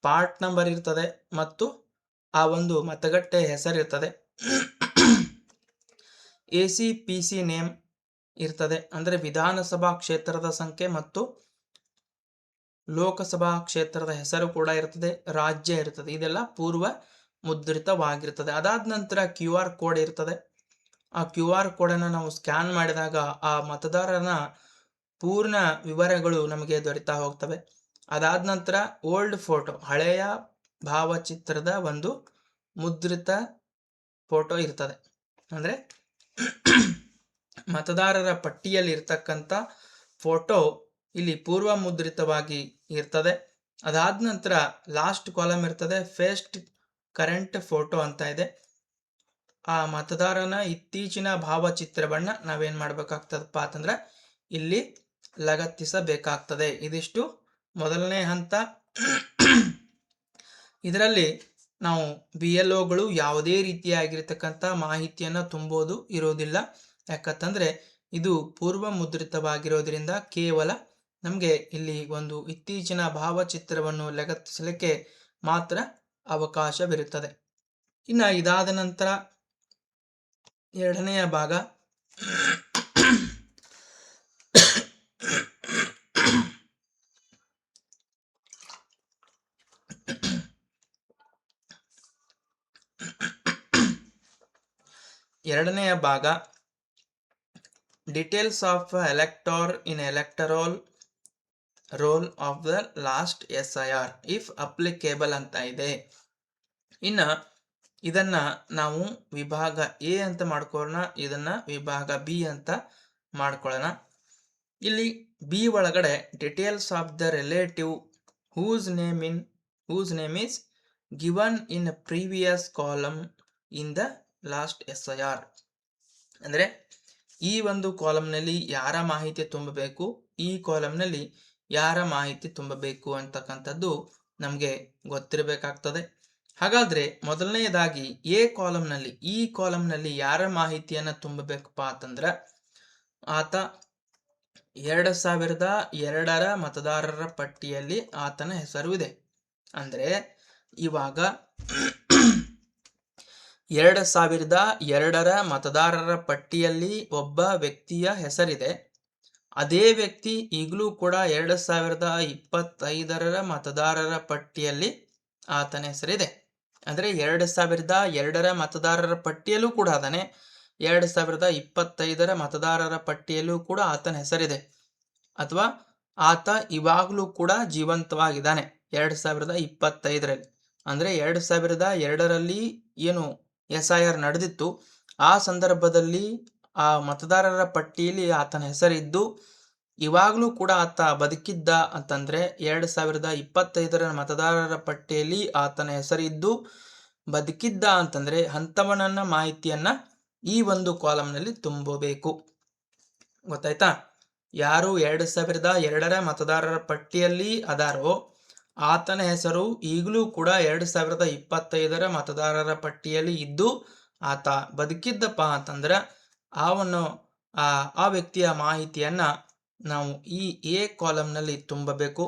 ಪಾರ್ಟ್ ನಂಬರ್ ಇರ್ತದೆ ಮತ್ತು ಆ ಒಂದು ಮತಗಟ್ಟೆ ಹೆಸರಿರ್ತದೆ. ACPC ನೇಮ್ ಇರ್ತದೆ, ಅಂದರೆ ವಿಧಾನಸಭಾ ಕ್ಷೇತ್ರದ ಸಂಖ್ಯೆ ಮತ್ತು ಲೋಕಸಭಾ ಕ್ಷೇತ್ರದ ಹೆಸರು ಕೂಡ ಇರ್ತದೆ, ರಾಜ್ಯ ಇರ್ತದೆ. ಇದೆಲ್ಲ ಪೂರ್ವ ಮುದ್ರಿತವಾಗಿರ್ತದೆ. ಅದಾದ ನಂತರ QR ಕೋಡ್ ಇರ್ತದೆ. ಆ QR ಕೋಡನ್ನು ನಾವು ಸ್ಕ್ಯಾನ್ ಮಾಡಿದಾಗ ಆ ಮತದಾರನ ಪೂರ್ಣ ವಿವರಗಳು ನಮಗೆ ದೊರೀತಾ ಹೋಗ್ತವೆ. ಅದಾದ ನಂತರ ಓಲ್ಡ್ ಫೋಟೋ, ಹಳೆಯ ಭಾವಚಿತ್ರದ ಒಂದು ಮುದ್ರಿತ ಫೋಟೋ ಇರ್ತದೆ. ಅಂದರೆ ಮತದಾರರ ಪಟ್ಟಿಯಲ್ಲಿ ಇರ್ತಕ್ಕಂಥ ಫೋಟೋ ಇಲ್ಲಿ ಪೂರ್ವ ಮುದ್ರಿತವಾಗಿ ಇರ್ತದೆ. ಅದಾದ ನಂತರ ಲಾಸ್ಟ್ ಕಾಲಮ್ ಇರ್ತದೆ, ಫೇಸ್ಟ್ ಕರೆಂಟ್ ಫೋಟೋ ಅಂತ ಇದೆ. ಆ ಮತದಾರನ ಇತ್ತೀಚಿನ ಭಾವಚಿತ್ರವನ್ನ ನಾವೇನ್ ಮಾಡ್ಬೇಕಾಗ್ತದಪ್ಪ ಅಂತಂದ್ರೆ ಇಲ್ಲಿ ಲಗತ್ತಿಸಬೇಕಾಗ್ತದೆ. ಇದಿಷ್ಟು ಮೊದಲನೇ ಹಂತ. ಇದರಲ್ಲಿ ನಾವು BLOಗಳು ಯಾವುದೇ ರೀತಿಯಾಗಿರ್ತಕ್ಕಂಥ ಮಾಹಿತಿಯನ್ನು ತುಂಬೋದು ಇರೋದಿಲ್ಲ. ಯಾಕಂತಂದ್ರೆ ಇದು ಪೂರ್ವ ಮುದ್ರಿತವಾಗಿರೋದ್ರಿಂದ ಕೇವಲ ನಮಗೆ ಇಲ್ಲಿ ಒಂದು ಇತ್ತೀಚಿನ ಭಾವಚಿತ್ರವನ್ನು ಲಗತ್ತಿಸಲಿಕ್ಕೆ ಮಾತ್ರ ಅವಕಾಶವಿರುತ್ತದೆ. ಇನ್ನು ಇದಾದ ನಂತರ ಎರಡನೆಯ ಭಾಗ details of elector in electoral role of the last SIR if applicable ಅಂತ ಇದೆ. ಇನ್ನು ಇದನ್ನ ನಾವು ವಿಭಾಗ A ಅಂತ ಮಾಡ್ಕೊಳ್ಳೋಣ, ಇದನ್ನ ವಿಭಾಗ B ಅಂತ ಮಾಡ್ಕೊಳ್ಳೋಣ. ಇಲ್ಲಿ B ಒಳಗಡೆ details of the relative whose name is given in previous column in the last SIR. ಅಂದರೆ ಈ ಒಂದು ಕಾಲಮ್ನಲ್ಲಿ ಯಾರ ಮಾಹಿತಿ ತುಂಬಬೇಕು, ಈ ಕಾಲಮ್ನಲ್ಲಿ ಯಾರ ಮಾಹಿತಿ ತುಂಬಬೇಕು ಅಂತಕ್ಕಂಥದ್ದು ನಮಗೆ ಗೊತ್ತಿರಬೇಕಾಗ್ತದೆ. ಹಾಗಾದ್ರೆ ಮೊದಲನೆಯದಾಗಿ ಈ ಕಾಲಮ್ನಲ್ಲಿ ಯಾರ ಮಾಹಿತಿಯನ್ನ ತುಂಬಬೇಕಪ್ಪ ಅಂತಂದ್ರೆ ಆತ 2002ರ ಮತದಾರರ ಪಟ್ಟಿಯಲ್ಲಿ ಆತನ ಹೆಸರು ಇದೆ. ಅಂದ್ರೆ ಇವಾಗ 2002ರ ಮತದಾರರ ಪಟ್ಟಿಯಲ್ಲಿ ಒಬ್ಬ ವ್ಯಕ್ತಿಯ ಹೆಸರಿದೆ. ಅದೇ ವ್ಯಕ್ತಿ ಈಗಲೂ ಕೂಡ 2025ರ ಮತದಾರರ ಪಟ್ಟಿಯಲ್ಲಿ ಆತನ ಹೆಸರಿದೆ. ಅಂದ್ರೆ 2002ರ ಮತದಾರರ ಪಟ್ಟಿಯಲ್ಲೂ ಕೂಡ ಅದಾನೆ, 2025ರ ಮತದಾರರ ಪಟ್ಟಿಯಲ್ಲೂ ಕೂಡ ಆತನ ಹೆಸರಿದೆ. ಅಥವಾ ಆತ ಇವಾಗಲೂ ಕೂಡ ಜೀವಂತವಾಗಿದ್ದಾನೆ 2025ರಲ್ಲಿ. ಅಂದ್ರೆ 2002ರಲ್ಲಿ ಏನು SIR ನಡೆದಿತ್ತು ಆ ಸಂದರ್ಭದಲ್ಲಿ ಆ ಮತದಾರರ ಪಟ್ಟಿಯಲ್ಲಿ ಆತನ ಹೆಸರಿದ್ದು ಇವಾಗಲೂ ಕೂಡ ಆತ ಬದುಕಿದ್ದ ಅಂತಂದ್ರೆ 2025ರ ಮತದಾರರ ಪಟ್ಟಿಯಲ್ಲಿ ಆತನ ಹೆಸರಿದ್ದು ಬದುಕಿದ್ದ ಅಂತಂದ್ರೆ ಅಂತವನನ್ನ ಮಾಹಿತಿಯನ್ನ ಈ ಒಂದು ಕಾಲಮ್ನಲ್ಲಿ ತುಂಬಬೇಕು. ಗೊತ್ತಾಯ್ತಾ? ಯಾರು 2002ರ ಮತದಾರರ ಪಟ್ಟಿಯಲ್ಲಿ ಅದಾರೋ ಆತನ ಹೆಸರು ಈಗಲೂ ಕೂಡ 2025ರ ಮತದಾರರ ಪಟ್ಟಿಯಲ್ಲಿ ಇದ್ದು ಆತ ಬದುಕಿದ್ದಪ್ಪ ಅಂತಂದ್ರೆ ಆ ವ್ಯಕ್ತಿಯ ಮಾಹಿತಿಯನ್ನ ನಾವು ಈ A ಕಾಲಮ್ನಲ್ಲಿ ತುಂಬಬೇಕು.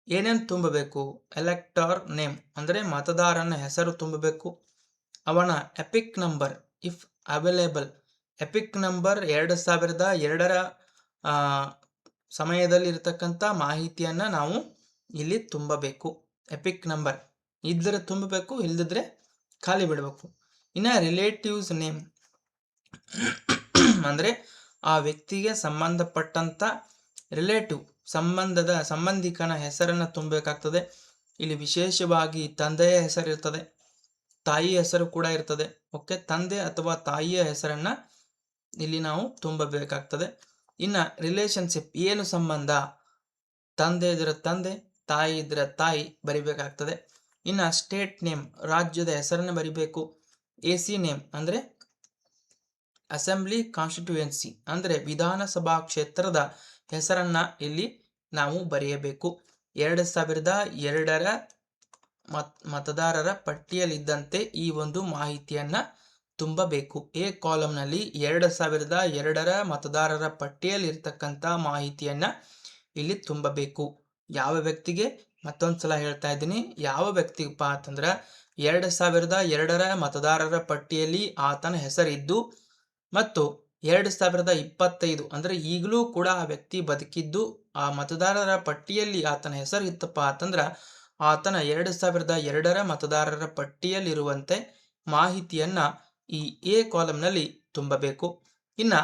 ಏನೇನು ತುಂಬಬೇಕು? ಎಲೆಕ್ಟರ್ ನೇಮ್ ಅಂದರೆ ಮತದಾರನ ಹೆಸರು ತುಂಬಬೇಕು. ಅವನ EPIC number if available, EPIC number 2002ರ ಸಮಯದಲ್ಲಿ ಇರತಕ್ಕಂಥ ಮಾಹಿತಿಯನ್ನ ನಾವು ಇಲ್ಲಿ ತುಂಬಬೇಕು. ಎಪಿಕ್ ನಂಬರ್ ಇದ್ರೆ ತುಂಬಬೇಕು, ಇಲ್ದಿದ್ರೆ ಖಾಲಿ ಬಿಡಬೇಕು. ಇನ್ನು ರಿಲೇಟಿವ್ಸ್ ನೇಮ್ ಅಂದರೆ ಆ ವ್ಯಕ್ತಿಗೆ ಸಂಬಂಧಪಟ್ಟಂತ ರಿಲೇಟಿವ್ ಸಂಬಂಧಿಕನ ಹೆಸರನ್ನು ತುಂಬಬೇಕಾಗ್ತದೆ. ಇಲ್ಲಿ ವಿಶೇಷವಾಗಿ ತಂದೆಯ ಹೆಸರು ಇರ್ತದೆ, ತಾಯಿಯ ಹೆಸರು ಕೂಡ ಇರ್ತದೆ. ಓಕೆ, ತಂದೆ ಅಥವಾ ತಾಯಿಯ ಹೆಸರನ್ನ ಇಲ್ಲಿ ನಾವು ತುಂಬಬೇಕಾಗ್ತದೆ. ಇನ್ನ ರಿಲೇಶನ್ಶಿಪ್, ಏನು ಸಂಬಂಧ, ತಂದೆ ಇದ್ರೆ ತಂದೆ, ತಾಯಿ ಇದ್ರೆ ತಾಯಿ ಬರಿಬೇಕಾಗ್ತದೆ. ಇನ್ನ ಸ್ಟೇಟ್ ನೇಮ್, ರಾಜ್ಯದ ಹೆಸರನ್ನ ಬರಿಬೇಕು. AC ನೇಮ್ ಅಂದ್ರೆ ಅಸೆಂಬ್ಲಿ ಕಾನ್ಸ್ಟಿಟ್ಯೂಯೆನ್ಸಿ ಅಂದ್ರೆ ವಿಧಾನಸಭಾ ಕ್ಷೇತ್ರದ ಹೆಸರನ್ನ ಇಲ್ಲಿ ನಾವು ಬರೆಯಬೇಕು. 2002ರ ಮತದಾರರ ಪಟ್ಟಿಯಲ್ಲಿದ್ದಂತೆ ಈ ಒಂದು ಮಾಹಿತಿಯನ್ನ ತುಂಬಬೇಕು. ಎ ಕಾಲಂನಲ್ಲಿ 2002ರ ಮತದಾರರ ಪಟ್ಟಿಯಲ್ಲಿರ್ತಕ್ಕಂಥ ಮಾಹಿತಿಯನ್ನ ಇಲ್ಲಿ ತುಂಬಬೇಕು. ಯಾವ ವ್ಯಕ್ತಿಗೆ, ಮತ್ತೊಂದ್ಸಲ ಹೇಳ್ತಾ ಇದ್ದೀನಿ, ಯಾವ ವ್ಯಕ್ತಿಗಪ್ಪ ಅಂತಂದ್ರ 2002ರ ಮತದಾರರ ಪಟ್ಟಿಯಲ್ಲಿ ಆತನ ಹೆಸರಿದ್ದು ಮತ್ತು 2025 ಅಂದ್ರೆ ಈಗಲೂ ಕೂಡ ಆ ವ್ಯಕ್ತಿ ಬದುಕಿದ್ದು ಆ ಮತದಾರರ ಪಟ್ಟಿಯಲ್ಲಿ ಆತನ ಹೆಸರು ಇತ್ತಪ್ಪ ಅಂತಂದ್ರ ಆತನ 2002ರ ಮತದಾರರ ಪಟ್ಟಿಯಲ್ಲಿರುವಂತೆ ಮಾಹಿತಿಯನ್ನ ಈ ಎ ಕಾಲಂನಲ್ಲಿ ತುಂಬಬೇಕು. ಇನ್ನ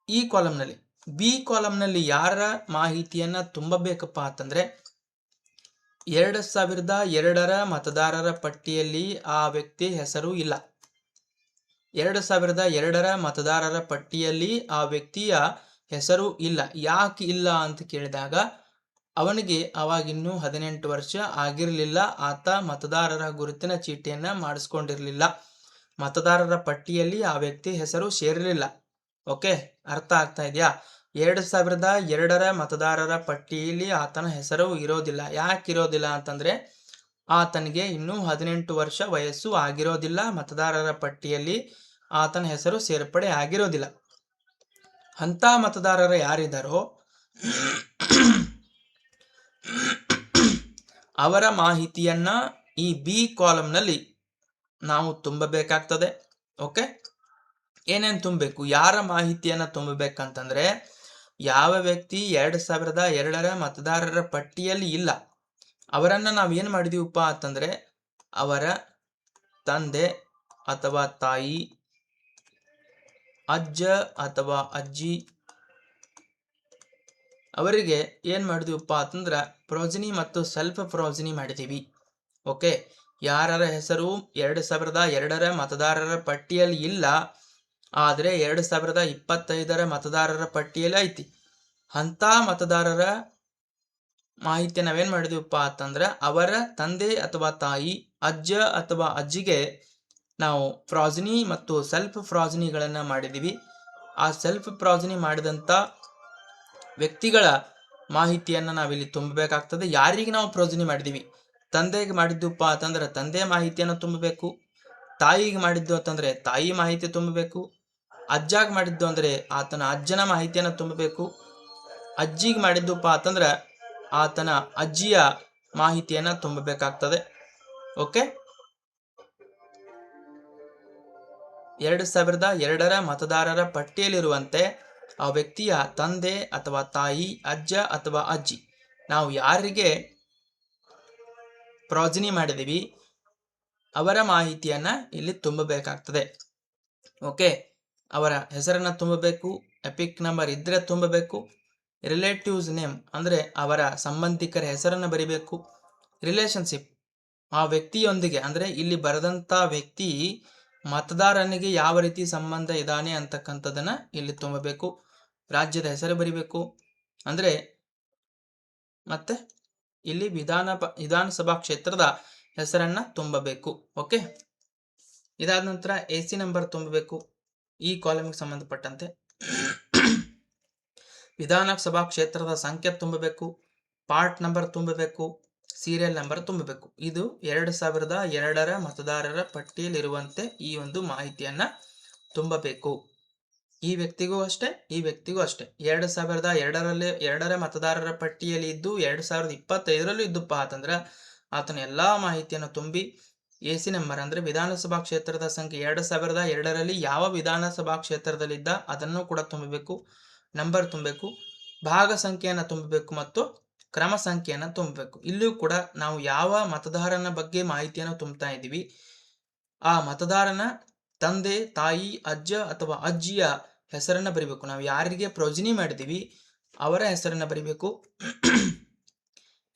ಈ ಕಾಲಂನಲ್ಲಿ, ಬಿ ಕಾಲಂನಲ್ಲಿ ಯಾರ ಮಾಹಿತಿಯನ್ನ ತುಂಬಬೇಕಪ್ಪ ಅಂತಂದ್ರೆ 2002ರ ಮತದಾರರ ಪಟ್ಟಿಯಲ್ಲಿ ಆ ವ್ಯಕ್ತಿ ಹೆಸರು ಇಲ್ಲ. 2002ರ ಮತದಾರರ ಪಟ್ಟಿಯಲ್ಲಿ ಆ ವ್ಯಕ್ತಿಯ ಹೆಸರು ಇಲ್ಲ. ಯಾಕೆ ಇಲ್ಲ ಅಂತ ಕೇಳಿದಾಗ ಅವನಿಗೆ ಅವಾಗಿನ್ನೂ 18 ವರ್ಷ ಆಗಿರಲಿಲ್ಲ. ಆತ ಮತದಾರರ ಗುರುತಿನ ಚೀಟಿಯನ್ನ ಮಾಡಿಸ್ಕೊಂಡಿರಲಿಲ್ಲ. ಮತದಾರರ ಪಟ್ಟಿಯಲ್ಲಿ ಆ ವ್ಯಕ್ತಿ ಹೆಸರು ಸೇರಿರಲಿಲ್ಲ. ಓಕೆ, ಅರ್ಥ ಆಗ್ತಾ ಇದೆಯಾ? 2002ರ ಮತದಾರರ ಪಟ್ಟಿಯಲ್ಲಿ ಆತನ ಹೆಸರು ಇರೋದಿಲ್ಲ. ಯಾಕೆ ಇರೋದಿಲ್ಲ ಅಂತಂದ್ರೆ ಆತನಿಗೆ ಇನ್ನೂ 18 ವರ್ಷ ವಯಸ್ಸು ಆಗಿರೋದಿಲ್ಲ. ಮತದಾರರ ಪಟ್ಟಿಯಲ್ಲಿ ಆತನ ಹೆಸರು ಸೇರ್ಪಡೆ ಆಗಿರೋದಿಲ್ಲ. ಅಂತ ಮತದಾರರು ಯಾರಿದ್ದಾರೋ ಅವರ ಮಾಹಿತಿಯನ್ನ ಈ ಬಿ ಕಾಲಂನಲ್ಲಿ ನಾವು ತುಂಬಬೇಕಾಗ್ತದೆ. ಓಕೆ, ಏನೇನು ತುಂಬಬೇಕು, ಯಾರ ಮಾಹಿತಿಯನ್ನ ತುಂಬಬೇಕಂತಂದ್ರೆ ಯಾವ ವ್ಯಕ್ತಿ 2002ರ ಮತದಾರರ ಪಟ್ಟಿಯಲ್ಲಿ ಇಲ್ಲ ಅವರನ್ನ ನಾವೇನ್ ಮಾಡಿದೀವಪ್ಪ ಅಂತಂದ್ರೆ ಅವರ ತಂದೆ ಅಥವಾ ತಾಯಿ, ಅಜ್ಜ ಅಥವಾ ಅಜ್ಜಿ ಅವರಿಗೆ ಏನ್ ಮಾಡಿದೀವಪ್ಪ ಅಂತಂದ್ರ ಪ್ರೊಜನಿ ಮತ್ತು ಸೆಲ್ಫ್ ಪ್ರೊಜನಿ ಮಾಡಿದೀವಿ. ಓಕೆ, ಯಾರ ಹೆಸರು 2002ರ ಮತದಾರರ ಪಟ್ಟಿಯಲ್ಲಿ ಇಲ್ಲ ಆದ್ರೆ 2025ರ ಮತದಾರರ ಪಟ್ಟಿಯಲ್ಲಿ ಐತಿ, ಅಂತ ಮತದಾರರ ಮಾಹಿತಿ ನಾವೇನ್ ಮಾಡಿದೀವಪ್ಪ ಅಂತಂದ್ರ ಅವರ ತಂದೆ ಅಥವಾ ತಾಯಿ, ಅಜ್ಜ ಅಥವಾ ಅಜ್ಜಿಗೆ ನಾವು ಫ್ರಾಜನಿ ಮತ್ತು ಸೆಲ್ಫ್ ಫ್ರಾಜನಿಗಳನ್ನ ಮಾಡಿದೀವಿ. ಆ ಸೆಲ್ಫ್ ಫ್ರಾಜನಿ ಮಾಡಿದಂತ ವ್ಯಕ್ತಿಗಳ ಮಾಹಿತಿಯನ್ನ ನಾವಿಲ್ಲಿ ತುಂಬಬೇಕಾಗ್ತದೆ. ಯಾರಿಗೆ ನಾವು ಫ್ರಾಜನಿ ಮಾಡಿದೀವಿ, ತಂದೆಗೆ ಮಾಡಿದ್ದಪ್ಪ ಅಂತಂದ್ರೆ ತಂದೆ ಮಾಹಿತಿಯನ್ನು ತುಂಬಬೇಕು, ತಾಯಿಗೆ ಮಾಡಿದ್ದು ಅಂತಂದ್ರೆ ತಾಯಿ ಮಾಹಿತಿ ತುಂಬಬೇಕು, ಅಜ್ಜಾಗ್ ಮಾಡಿದ್ದು ಅಂದ್ರೆ ಆತನ ಅಜ್ಜನ ಮಾಹಿತಿಯನ್ನು ತುಂಬಬೇಕು, ಅಜ್ಜಿಗೆ ಮಾಡಿದ್ದಪ್ಪ ಅಂತಂದ್ರೆ ಆತನ ಅಜ್ಜಿಯ ಮಾಹಿತಿಯನ್ನ ತುಂಬಬೇಕಾಗ್ತದೆ. ಓಕೆ, 2002ರ ಮತದಾರರ ಪಟ್ಟಿಯಲ್ಲಿರುವಂತೆ ಆ ವ್ಯಕ್ತಿಯ ತಂದೆ ಅಥವಾ ತಾಯಿ, ಅಜ್ಜ ಅಥವಾ ಅಜ್ಜಿ ನಾವು ಯಾರಿಗೆ ಪ್ರೊಜನಿ ಮಾಡಿದೀವಿ ಅವರ ಮಾಹಿತಿಯನ್ನ ಇಲ್ಲಿ ತುಂಬಬೇಕಾಗ್ತದೆ. ಓಕೆ, ಅವರ ಹೆಸರನ್ನ ತುಂಬಬೇಕು, ಎಪಿಕ್ ನಂಬರ್ ಇದ್ರೆ ತುಂಬಬೇಕು, ರಿಲೇಟಿವ್ಸ್ ನೇಮ್ ಅಂದ್ರೆ ಅವರ ಸಂಬಂಧಿಕರ ಹೆಸರನ್ನ ಬರಿಬೇಕು, ರಿಲೇಶನ್ಶಿಪ್ ಆ ವ್ಯಕ್ತಿಯೊಂದಿಗೆ ಅಂದ್ರೆ ಇಲ್ಲಿ ಬರೆದಂತ ವ್ಯಕ್ತಿ ಮತದಾರನಿಗೆ ಯಾವ ರೀತಿ ಸಂಬಂಧ ಇದ್ದಾನೆ ಅಂತಕ್ಕಂಥದನ್ನ ಇಲ್ಲಿ ತುಂಬಬೇಕು, ರಾಜ್ಯದ ಹೆಸರು ಬರಿಬೇಕು ಅಂದ್ರೆ ಮತ್ತೆ ಇಲ್ಲಿ ವಿಧಾನಸಭಾ ಕ್ಷೇತ್ರದ ಹೆಸರನ್ನ ತುಂಬಬೇಕು. ಓಕೆ, ಇದಾದ ನಂತರ AC ನಂಬರ್ ತುಂಬಬೇಕು ಈ ಕಾಲಮ್ಗೆ ಸಂಬಂಧಪಟ್ಟಂತೆ. ವಿಧಾನಸಭಾ ಕ್ಷೇತ್ರದ ಸಂಖ್ಯೆ ತುಂಬಬೇಕು, ಪಾರ್ಟ್ ನಂಬರ್ ತುಂಬಬೇಕು, ಸೀರಿಯಲ್ ನಂಬರ್ ತುಂಬಬೇಕು. ಇದು 2002ರ ಮತದಾರರ ಪಟ್ಟಿಯಲ್ಲಿರುವಂತೆ ಈ ಒಂದು ಮಾಹಿತಿಯನ್ನ ತುಂಬಬೇಕು. ಈ ವ್ಯಕ್ತಿಗೂ ಅಷ್ಟೇ, ಈ ವ್ಯಕ್ತಿಗೂ ಅಷ್ಟೇ. 2002ರ ಮತದಾರರ ಪಟ್ಟಿಯಲ್ಲಿ ಇದ್ದು 2025ರಲ್ಲೂ ಇದ್ದಪ್ಪ ಅಂತಂದ್ರ ಆತನ ಎಲ್ಲಾ ಮಾಹಿತಿಯನ್ನು ತುಂಬಿ AC ನಂಬರ್ ಅಂದ್ರೆ ವಿಧಾನಸಭಾ ಕ್ಷೇತ್ರದ ಸಂಖ್ಯೆ 2002ರಲ್ಲಿ ಯಾವ ವಿಧಾನಸಭಾ ಕ್ಷೇತ್ರದಲ್ಲಿದ್ದ ಅದನ್ನು ಕೂಡ ತುಂಬಬೇಕು, ನಂಬರ್ ತುಂಬಬೇಕು, ಭಾಗ ಸಂಖ್ಯೆಯನ್ನ ತುಂಬಬೇಕು ಮತ್ತು ಕ್ರಮ ಸಂಖ್ಯೆಯನ್ನ ತುಂಬಬೇಕು. ಇಲ್ಲಿಯೂ ಕೂಡ ನಾವು ಯಾವ ಮತದಾರನ ಬಗ್ಗೆ ಮಾಹಿತಿಯನ್ನು ತುಂಬುತ್ತಾ ಇದ್ದೀವಿ ಆ ಮತದಾರನ ತಂದೆ, ತಾಯಿ, ಅಜ್ಜ ಅಥವಾ ಅಜ್ಜಿಯ ಹೆಸರನ್ನ ಬರಿಬೇಕು. ನಾವು ಯಾರಿಗೆ ಪ್ರೊಜನಿ ಮಾಡಿದೀವಿ ಅವರ ಹೆಸರನ್ನು ಬರಿಬೇಕು.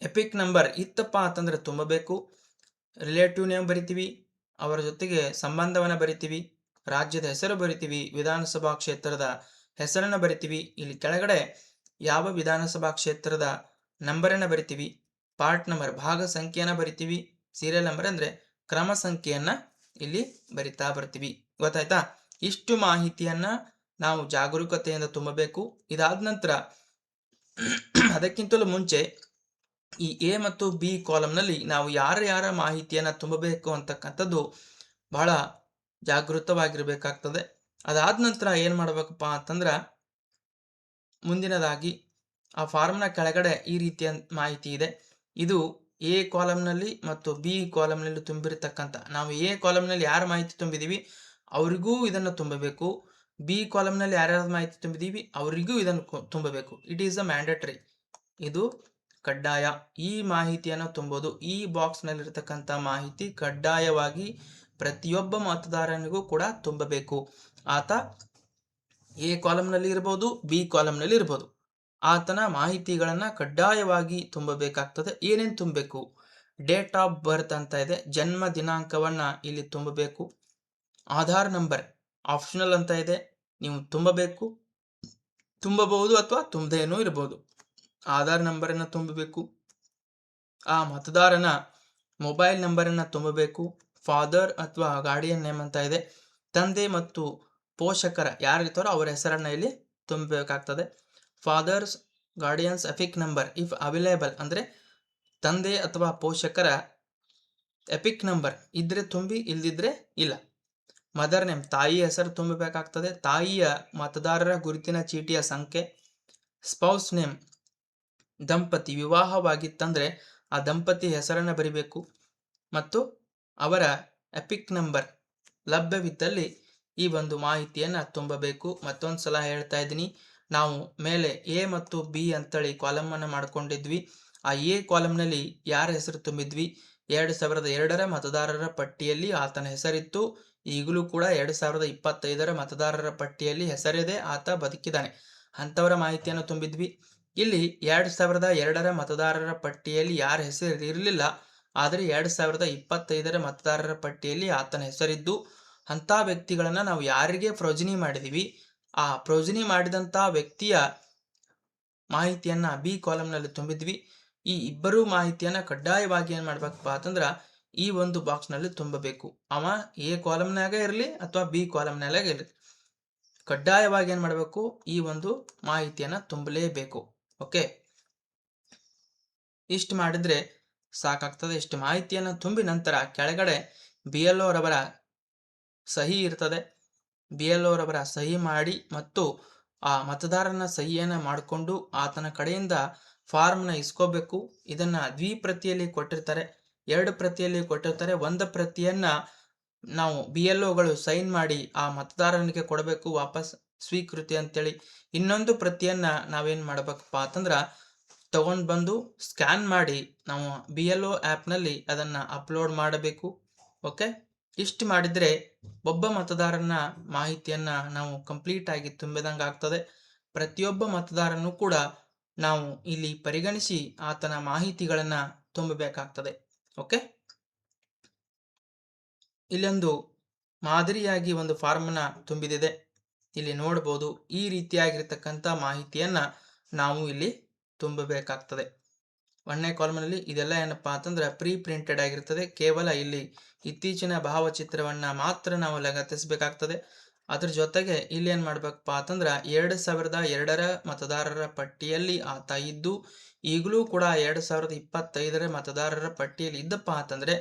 ಎಪಿಕ್ ನಂಬರ್ ಇತ್ತಪ್ಪ ಅಂತಂದ್ರೆ ತುಂಬಬೇಕು. ರಿಲೇಟಿವ್ ನೇಮ್ ಬರಿತೀವಿ, ಅವರ ಜೊತೆಗೆ ಸಂಬಂಧವನ್ನ ಬರಿತೀವಿ, ರಾಜ್ಯದ ಹೆಸರು ಬರಿತೀವಿ, ವಿಧಾನಸಭಾ ಕ್ಷೇತ್ರದ ಹೆಸರನ್ನ ಬರಿತೀವಿ. ಇಲ್ಲಿ ಕೆಳಗಡೆ ಯಾವ ವಿಧಾನಸಭಾ ಕ್ಷೇತ್ರದ ನಂಬರನ್ನ ಬರಿತೀವಿ, ಪಾರ್ಟ್ ನಂಬರ್ ಭಾಗ ಸಂಖ್ಯೆಯನ್ನ ಬರಿತೀವಿ, ಸೀರಿಯಲ್ ನಂಬರ್ ಅಂದ್ರೆ ಕ್ರಮ ಸಂಖ್ಯೆಯನ್ನ ಇಲ್ಲಿ ಬರಿತಾ ಬರ್ತೀವಿ. ಗೊತ್ತಾಯ್ತಾ? ಇಷ್ಟು ಮಾಹಿತಿಯನ್ನ ನಾವು ಜಾಗರೂಕತೆಯಿಂದ ತುಂಬಬೇಕು. ಇದಾದ ನಂತರ ಅದಕ್ಕಿಂತಲೂ ಮುಂಚೆ ಈ ಎ ಮತ್ತು ಬಿ ಕಾಲಂನಲ್ಲಿ ನಾವು ಯಾರ ಮಾಹಿತಿಯನ್ನ ತುಂಬಬೇಕು ಅಂತಕ್ಕಂಥದ್ದು ಬಹಳ ಜಾಗೃತವಾಗಿರ್ಬೇಕಾಗ್ತದೆ. ಅದಾದ ನಂತರ ಏನ್ ಮಾಡ್ಬೇಕಪ್ಪ ಅಂತಂದ್ರ ಮುಂದಿನದಾಗಿ ಆ ಫಾರ್ಮ್ನ ಕೆಳಗಡೆ ಈ ರೀತಿಯ ಮಾಹಿತಿ ಇದೆ. ಇದು ಎ ಕಾಲಂನಲ್ಲಿ ಮತ್ತು ಬಿ ಕಾಲಂನಲ್ಲಿ ತುಂಬಿರತಕ್ಕಂಥ, ನಾವು ಎ ಕಾಲಂನಲ್ಲಿ ಯಾರ ಮಾಹಿತಿ ತುಂಬಿದೀವಿ ಅವರಿಗೂ ಇದನ್ನು ತುಂಬಬೇಕು, ಬಿ ಕಾಲಂನಲ್ಲಿ ಯಾರ್ಯಾರ ಮಾಹಿತಿ ತುಂಬಿದೀವಿ ಅವರಿಗೂ ಇದನ್ನು ತುಂಬಬೇಕು. ಇಟ್ ಈಸ್ ಅ ಮ್ಯಾಂಡೇಟರಿ, ಇದು ಕಡ್ಡಾಯ. ಈ ಮಾಹಿತಿಯನ್ನು ತುಂಬೋದು, ಈ ಬಾಕ್ಸ್ ನಲ್ಲಿರತಕ್ಕಂಥ ಮಾಹಿತಿ ಕಡ್ಡಾಯವಾಗಿ ಪ್ರತಿಯೊಬ್ಬ ಮತದಾರನಿಗೂ ಕೂಡ ತುಂಬಬೇಕು. ಆತ ಎ ಕಾಲಂನಲ್ಲಿ ಇರ್ಬೋದು, ಬಿ ಕಾಲಂನಲ್ಲಿ ಇರ್ಬೋದು, ಆತನ ಮಾಹಿತಿಗಳನ್ನ ಕಡ್ಡಾಯವಾಗಿ ತುಂಬಬೇಕಾಗ್ತದೆ. ಏನೇನು ತುಂಬಬೇಕು? ಡೇಟ್ ಆಫ್ ಬರ್ತ್ ಅಂತ ಇದೆ, ಜನ್ಮ ದಿನಾಂಕವನ್ನ ಇಲ್ಲಿ ತುಂಬಬೇಕು. ಆಧಾರ್ ನಂಬರ್ ಆಪ್ಷನಲ್ ಅಂತ ಇದೆ, ನೀವು ತುಂಬಬೇಕು, ತುಂಬಬಹುದು ಅಥವಾ ತುಂಬದೇನೂ ಇರಬಹುದು. ಆಧಾರ್ ನಂಬರನ್ನು ತುಂಬಬೇಕು. ಆ ಮತದಾರನ ಮೊಬೈಲ್ ನಂಬರನ್ನು ತುಂಬಬೇಕು. ಫಾದರ್ ಅಥವಾ ಗಾರ್ಡಿಯನ್ ನೇಮ್ ಅಂತ ಇದೆ, ತಂದೆ ಮತ್ತು ಪೋಷಕರ ಯಾರಿರ್ತಾರೋ ಅವರ ಹೆಸರನ್ನ ಇಲ್ಲಿ ತುಂಬಬೇಕಾಗ್ತದೆ. Father's guardian's EPIC number if available, ಅಂದ್ರೆ ತಂದೆ ಅಥವಾ ಪೋಷಕರ ಎಪಿಕ್ ನಂಬರ್ ಇದ್ರೆ ತುಂಬಿ, ಇಲ್ದಿದ್ರೆ ಇಲ್ಲ. ಮದರ್ ನೇಮ್ ತಾಯಿ ಹೆಸರು ತುಂಬಬೇಕಾಗ್ತದೆ, ತಾಯಿಯ ಮತದಾರರ ಗುರುತಿನ ಚೀಟಿಯ ಸಂಖ್ಯೆ. ಸ್ಪೌಸ್ ನೇಮ್ ದಂಪತಿ ವಿವಾಹವಾಗಿತ್ತಂದ್ರೆ ಆ ದಂಪತಿ ಹೆಸರನ್ನ ಬರಿಬೇಕು ಮತ್ತು ಅವರ ಎಪಿಕ್ ನಂಬರ್ ಲಭ್ಯವಿದ್ದಲ್ಲಿ ಈ ಒಂದು ಮಾಹಿತಿಯನ್ನ ತುಂಬಬೇಕು. ಮತ್ತೊಂದ್ಸಲ ಹೇಳ್ತಾ ಇದ್ದೀನಿ, ನಾವು ಮೇಲೆ ಎ ಮತ್ತು ಬಿ ಅಂತೇಳಿ ಕಾಲಮ್ ಅನ್ನ ಮಾಡ್ಕೊಂಡಿದ್ವಿ. ಆ ಎ ಕಾಲಂನಲ್ಲಿ ಯಾರ ಹೆಸರು ತುಂಬಿದ್ವಿ, 2002ರ ಮತದಾರರ ಪಟ್ಟಿಯಲ್ಲಿ ಆತನ ಹೆಸರಿತ್ತು. ಈಗಲೂ ಕೂಡ 2025ರ ಮತದಾರರ ಪಟ್ಟಿಯಲ್ಲಿ ಹೆಸರಿದೆ, ಆತ ಬದುಕಿದ್ದಾನೆ, ಅಂಥವರ ಮಾಹಿತಿಯನ್ನು ತುಂಬಿದ್ವಿ. ಇಲ್ಲಿ 2002ರ ಮತದಾರರ ಪಟ್ಟಿಯಲ್ಲಿ ಯಾರ ಹೆಸರು ಇರಲಿಲ್ಲ, ಆದರೆ 2025ರ ಮತದಾರರ ಪಟ್ಟಿಯಲ್ಲಿ ಆತನ ಹೆಸರಿದ್ದು ಅಂಥ ವ್ಯಕ್ತಿಗಳನ್ನ ನಾವು ಯಾರಿಗೆ ಪ್ರೊಜನಿ ಮಾಡಿದೀವಿ ಆ ಪ್ರೊಜನಿ ಮಾಡಿದಂಥ ವ್ಯಕ್ತಿಯ ಮಾಹಿತಿಯನ್ನ ಬಿ ಕಾಲಂನಲ್ಲಿ ತುಂಬಿದ್ವಿ. ಈ ಇಬ್ಬರೂ ಮಾಹಿತಿಯನ್ನ ಕಡ್ಡಾಯವಾಗಿ ಏನ್ ಮಾಡ್ಬೇಕಪ್ಪ ಅಂತಂದ್ರ ಈ ಒಂದು ಬಾಕ್ಸ್ ನಲ್ಲಿ ತುಂಬಬೇಕು. ಅವ ಎ ಕಾಲಂನಾಗ ಇರಲಿ ಅಥವಾ ಬಿ ಕಾಲಂನಾಗ ಇರಲಿ, ಕಡ್ಡಾಯವಾಗಿ ಏನ್ ಮಾಡಬೇಕು, ಈ ಒಂದು ಮಾಹಿತಿಯನ್ನ ತುಂಬಲೇಬೇಕು. ಓಕೆ, ಇಷ್ಟು ಮಾಡಿದ್ರೆ ಸಾಕಾಗ್ತದೆ. ಇಷ್ಟು ಮಾಹಿತಿಯನ್ನು ತುಂಬಿ ನಂತರ ಕೆಳಗಡೆ BLO ರವರ ಸಹಿ ಇರ್ತದೆ. BLO ರವರ ಸಹಿ ಮಾಡಿ ಮತ್ತು ಆ ಮತದಾರನ ಸಹಿಯನ್ನ ಮಾಡಿಕೊಂಡು ಆತನ ಕಡೆಯಿಂದ ಫಾರ್ಮ್ನ ಇಸ್ಕೋಬೇಕು. ಇದನ್ನ ದ್ವಿಪ್ರತಿಯಲ್ಲಿ ಕೊಟ್ಟಿರ್ತಾರೆ, 2 ಪ್ರತಿಯಲ್ಲಿ ಕೊಟ್ಟಿರ್ತಾರೆ. ಒಂದು ಪ್ರತಿಯನ್ನ ನಾವು BLOಗಳು ಸೈನ್ ಮಾಡಿ ಆ ಮತದಾರನಿಗೆ ಕೊಡಬೇಕು, ವಾಪಸ್ ಸ್ವೀಕೃತಿ ಅಂತೇಳಿ. ಇನ್ನೊಂದು ಪ್ರತಿಯನ್ನ ನಾವೇನ್ ಮಾಡ್ಬೇಕಪ್ಪ ಅಂತಂದ್ರ ತಗೊಂಡು ಬಂದು ಸ್ಕ್ಯಾನ್ ಮಾಡಿ ನಾವು BLO ಆ್ಯಪ್ನಲ್ಲಿ ಅದನ್ನ ಅಪ್ಲೋಡ್ ಮಾಡಬೇಕು. ಓಕೆ, ಇಷ್ಟು ಮಾಡಿದ್ರೆ ಒಬ್ಬ ಮತದಾರನ ಮಾಹಿತಿಯನ್ನ ನಾವು ಕಂಪ್ಲೀಟ್ ಆಗಿ ತುಂಬಿದಂಗೆ ಆಗ್ತದೆ. ಪ್ರತಿಯೊಬ್ಬ ಮತದಾರನು ಕೂಡ ನಾವು ಇಲ್ಲಿ ಪರಿಗಣಿಸಿ ಆತನ ಮಾಹಿತಿಗಳನ್ನ ತುಂಬಬೇಕಾಗ್ತದೆ. ಓಕೆ, ಇಲ್ಲೊಂದು ಮಾದರಿಯಾಗಿ ಒಂದು ಫಾರ್ಮ್ನ ತುಂಬಿದಿದೆ, ಇಲ್ಲಿ ನೋಡ್ಬೋದು. ಈ ರೀತಿಯಾಗಿರ್ತಕ್ಕಂಥ ಮಾಹಿತಿಯನ್ನ ನಾವು ಇಲ್ಲಿ ತುಂಬಬೇಕಾಗ್ತದೆ. 1ನೇ ಕಾಲಮ್ನಲ್ಲಿ ಇದೆಲ್ಲ ಏನಪ್ಪಾ ಅಂತಂದ್ರೆ ಪ್ರೀ ಪ್ರಿಂಟೆಡ್ ಆಗಿರ್ತದೆ. ಕೇವಲ ಇಲ್ಲಿ ಇತ್ತೀಚಿನ ಭಾವಚಿತ್ರವನ್ನ ಮಾತ್ರ ನಾವು ಲಗತ್ತಿಸಬೇಕಾಗ್ತದೆ. ಅದ್ರ ಜೊತೆಗೆ ಇಲ್ಲಿ ಏನ್ ಮಾಡ್ಬೇಕಪ್ಪ ಅಂತಂದ್ರ 2002ರ ಮತದಾರರ ಪಟ್ಟಿಯಲ್ಲಿ ಆತ ಇದ್ದು ಈಗಲೂ ಕೂಡ 2025ರ ಮತದಾರರ ಪಟ್ಟಿಯಲ್ಲಿ ಇದ್ದಪ್ಪ ಅಂತಂದ್ರೆ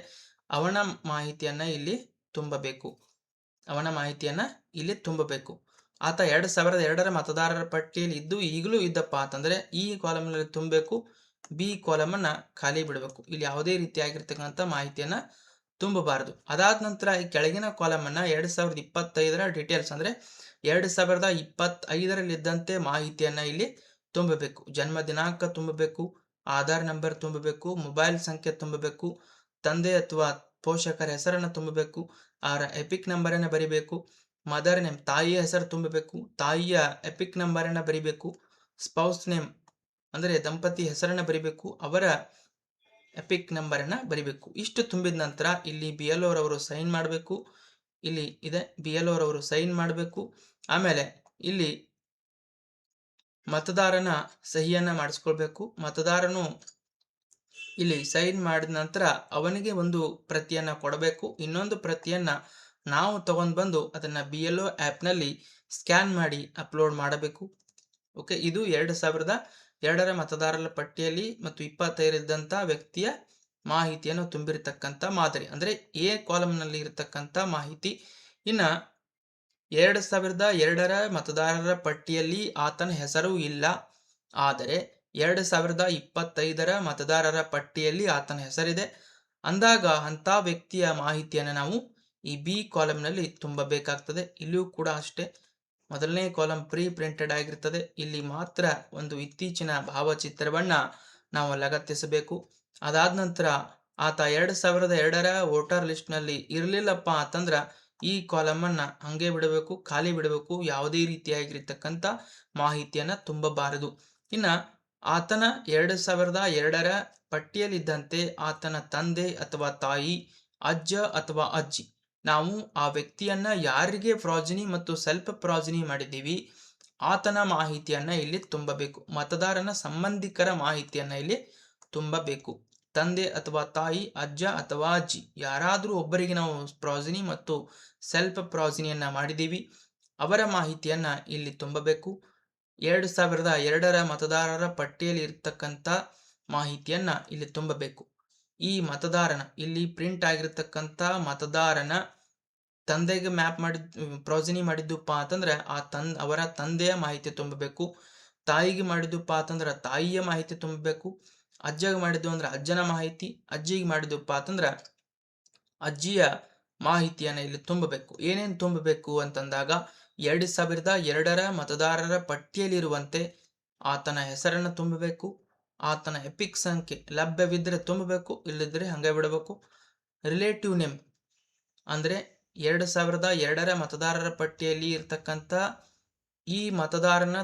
ಅವನ ಮಾಹಿತಿಯನ್ನ ಇಲ್ಲಿ ತುಂಬಬೇಕು. ಆತ 2002ರ ಮತದಾರರ ಪಟ್ಟಿಯಲ್ಲಿ ಇದ್ದು ಈಗಲೂ ಇದ್ದಪ್ಪ ಅಂತಂದ್ರೆ ಈ ಕಾಲಮ್ನಲ್ಲಿ ತುಂಬಬೇಕು, ಬಿ ಕಾಲಮನ್ನ ಖಾಲಿ ಬಿಡಬೇಕು. ಇಲ್ಲಿ ಯಾವುದೇ ರೀತಿಯಾಗಿರ್ತಕ್ಕಂಥ ಮಾಹಿತಿಯನ್ನ ತುಂಬಬಾರದು. ಅದಾದ ನಂತರ ಈ ಕೆಳಗಿನ ಕಾಲಮನ್ನ 2025ರ ಡೀಟೇಲ್ಸ್ ಅಂದ್ರೆ 2025ರಲ್ಲಿ ಇದ್ದಂತೆ ಮಾಹಿತಿಯನ್ನ ಇಲ್ಲಿ ತುಂಬಬೇಕು. ಜನ್ಮ ದಿನಾಂಕ ತುಂಬಬೇಕು, ಆಧಾರ್ ನಂಬರ್ ತುಂಬಬೇಕು, ಮೊಬೈಲ್ ಸಂಖ್ಯೆ ತುಂಬಬೇಕು, ತಂದೆ ಅಥವಾ ಪೋಷಕರ ಹೆಸರನ್ನ ತುಂಬಬೇಕು, ಅವರ ಎಪಿಕ್ ನಂಬರ್ ಅನ್ನ ಬರಿಬೇಕು. ಮದರ್ ನೇಮ್ ತಾಯಿಯ ಹೆಸರು ತುಂಬಬೇಕು, ತಾಯಿಯ ಎಪಿಕ್ ನಂಬರ್ ಅನ್ನ ಬರಿಬೇಕು. ಸ್ಪೌಸ್ ನೇಮ್ ಅಂದರೆ ದಂಪತಿ ಹೆಸರನ್ನು ಬರಿಬೇಕು, ಅವರ ಎಪಿಕ್ ನಂಬರನ್ನು ಬರಿಬೇಕು. ಇಷ್ಟು ತುಂಬಿದ ನಂತರ ಇಲ್ಲಿ BLO ರವರು ಸೈನ್ ಮಾಡಬೇಕು. ಇಲ್ಲಿ ಇದೆ BLO ರವರು ಸೈನ್ ಮಾಡಬೇಕು. ಆಮೇಲೆ ಇಲ್ಲಿ ಮತದಾರನ ಸಹಿಯನ್ನ ಮಾಡಿಸ್ಕೊಳ್ಬೇಕು. ಮತದಾರನು ಇಲ್ಲಿ ಸೈನ್ ಮಾಡಿದ ನಂತರ ಅವನಿಗೆ ಒಂದು ಪ್ರತಿಯನ್ನ ಕೊಡಬೇಕು. ಇನ್ನೊಂದು ಪ್ರತಿಯನ್ನ ನಾವು ತಗೊಂಡು ಬಂದು ಅದನ್ನ BLO ಆ್ಯಪ್ನಲ್ಲಿ ಸ್ಕ್ಯಾನ್ ಮಾಡಿ ಅಪ್ಲೋಡ್ ಮಾಡಬೇಕು. ಓಕೆ, ಇದು 2002ರ ಮತದಾರರ ಪಟ್ಟಿಯಲ್ಲಿ ಮತ್ತು 25 ಇದ್ದಂಥ ವ್ಯಕ್ತಿಯ ಮಾಹಿತಿಯನ್ನು ತುಂಬಿರತಕ್ಕಂಥ ಮಾದರಿ, ಅಂದರೆ ಎ ಕಾಲಮ್ನಲ್ಲಿ ಇರತಕ್ಕಂಥ ಮಾಹಿತಿ. ಇನ್ನು 2002ರ ಮತದಾರರ ಪಟ್ಟಿಯಲ್ಲಿ ಆತನ ಹೆಸರು ಇಲ್ಲ, ಆದರೆ 2025ರ ಮತದಾರರ ಪಟ್ಟಿಯಲ್ಲಿ ಆತನ ಹೆಸರಿದೆ ಅಂದಾಗ ಅಂಥ ವ್ಯಕ್ತಿಯ ಮಾಹಿತಿಯನ್ನು ನಾವು ಈ ಬಿ ಕಾಲಮ್ನಲ್ಲಿ ತುಂಬಬೇಕಾಗ್ತದೆ. ಇಲ್ಲಿಯೂ ಕೂಡ ಅಷ್ಟೇ, ಮೊದಲನೇ ಕಾಲಮ್ ಪ್ರೀ ಪ್ರಿಂಟೆಡ್ ಆಗಿರ್ತದೆ. ಇಲ್ಲಿ ಮಾತ್ರ ಒಂದು ಇತ್ತೀಚಿನ ಭಾವಚಿತ್ರವನ್ನ ನಾವು ಲಗತ್ತಿಸಬೇಕು. ಅದಾದ ನಂತರ ಆತ 2002ರ ವೋಟರ್ ಲಿಸ್ಟ್ನಲ್ಲಿ ಇರಲಿಲ್ಲಪ್ಪ ಅಂತಂದ್ರ ಈ ಕಾಲಮನ್ನು ಹಂಗೆ ಬಿಡಬೇಕು, ಖಾಲಿ ಬಿಡಬೇಕು. ಯಾವುದೇ ರೀತಿಯಾಗಿರ್ತಕ್ಕಂಥ ಮಾಹಿತಿಯನ್ನು ತುಂಬಬಾರದು. ಇನ್ನು ಆತನ 2002ರ ಪಟ್ಟಿಯಲ್ಲಿದ್ದಂತೆ ಆತನ ತಂದೆ ಅಥವಾ ತಾಯಿ, ಅಜ್ಜ ಅಥವಾ ಅಜ್ಜಿ, ನಾವು ಆ ವ್ಯಕ್ತಿಯನ್ನ ಯಾರಿಗೆ ಪ್ರಾಜನಿ ಮತ್ತು ಸೆಲ್ಫ್ ಪ್ರಾಜನಿ ಮಾಡಿದ್ದೀವಿ ಆತನ ಮಾಹಿತಿಯನ್ನ ಇಲ್ಲಿ ತುಂಬಬೇಕು. ಮತದಾರನ ಸಂಬಂಧಿಕರ ಮಾಹಿತಿಯನ್ನ ಇಲ್ಲಿ ತುಂಬಬೇಕು. ತಂದೆ ಅಥವಾ ತಾಯಿ, ಅಜ್ಜ ಅಥವಾ ಅಜ್ಜಿ, ಯಾರಾದರೂ ಒಬ್ಬರಿಗೆ ನಾವು ಪ್ರಾಜನಿ ಮತ್ತು ಸೆಲ್ಫ್ ಪ್ರಾಜನಿಯನ್ನ ಮಾಡಿದ್ದೀವಿ, ಅವರ ಮಾಹಿತಿಯನ್ನ ಇಲ್ಲಿ ತುಂಬಬೇಕು. 2002ರ ಮತದಾರರ ಪಟ್ಟಿಯಲ್ಲಿ ಇರ್ತಕ್ಕಂಥ ಮಾಹಿತಿಯನ್ನ ಇಲ್ಲಿ ತುಂಬಬೇಕು. ಈ ಮತದಾರನ ಇಲ್ಲಿ ಪ್ರಿಂಟ್ ಆಗಿರ್ತಕ್ಕಂಥ ಮತದಾರನ ತಂದೆಗೆ ಮ್ಯಾಪ್ ಪ್ರಾಜನಿ ಮಾಡಿದ್ದಪ್ಪ ಅಂತಂದ್ರೆ ಅವರ ತಂದೆಯ ಮಾಹಿತಿ ತುಂಬಬೇಕು. ತಾಯಿಗೆ ಮಾಡಿದ್ದಪ್ಪ ಅಂತಂದ್ರೆ ತಾಯಿಯ ಮಾಹಿತಿ ತುಂಬಬೇಕು. ಅಜ್ಜಗೆ ಮಾಡಿದ್ದು ಅಂದ್ರೆ ಅಜ್ಜನ ಮಾಹಿತಿ, ಅಜ್ಜಿಗೆ ಮಾಡಿದ್ದಪ್ಪ ಅಂತಂದ್ರೆ ಅಜ್ಜಿಯ ಮಾಹಿತಿಯನ್ನು ಇಲ್ಲಿ ತುಂಬಬೇಕು. ಏನೇನು ತುಂಬಬೇಕು ಅಂತಂದಾಗ 2002ರ ಮತದಾರರ ಪಟ್ಟಿಯಲ್ಲಿರುವಂತೆ ಆತನ ಹೆಸರನ್ನು ತುಂಬಬೇಕು, ಆತನ ಎಪಿಕ್ ಸಂಖ್ಯೆ ಲಭ್ಯವಿದ್ದರೆ ತುಂಬಬೇಕು, ಇಲ್ಲದಿದ್ದರೆ ಹಂಗೆ ಬಿಡಬೇಕು. ರಿಲೇಟಿವ್ ನೇಮ್ ಅಂದರೆ 2002ರ ಮತದಾರರ ಪಟ್ಟಿಯಲ್ಲಿ ಇರ್ತಕ್ಕಂಥ ಈ ಮತದಾರನ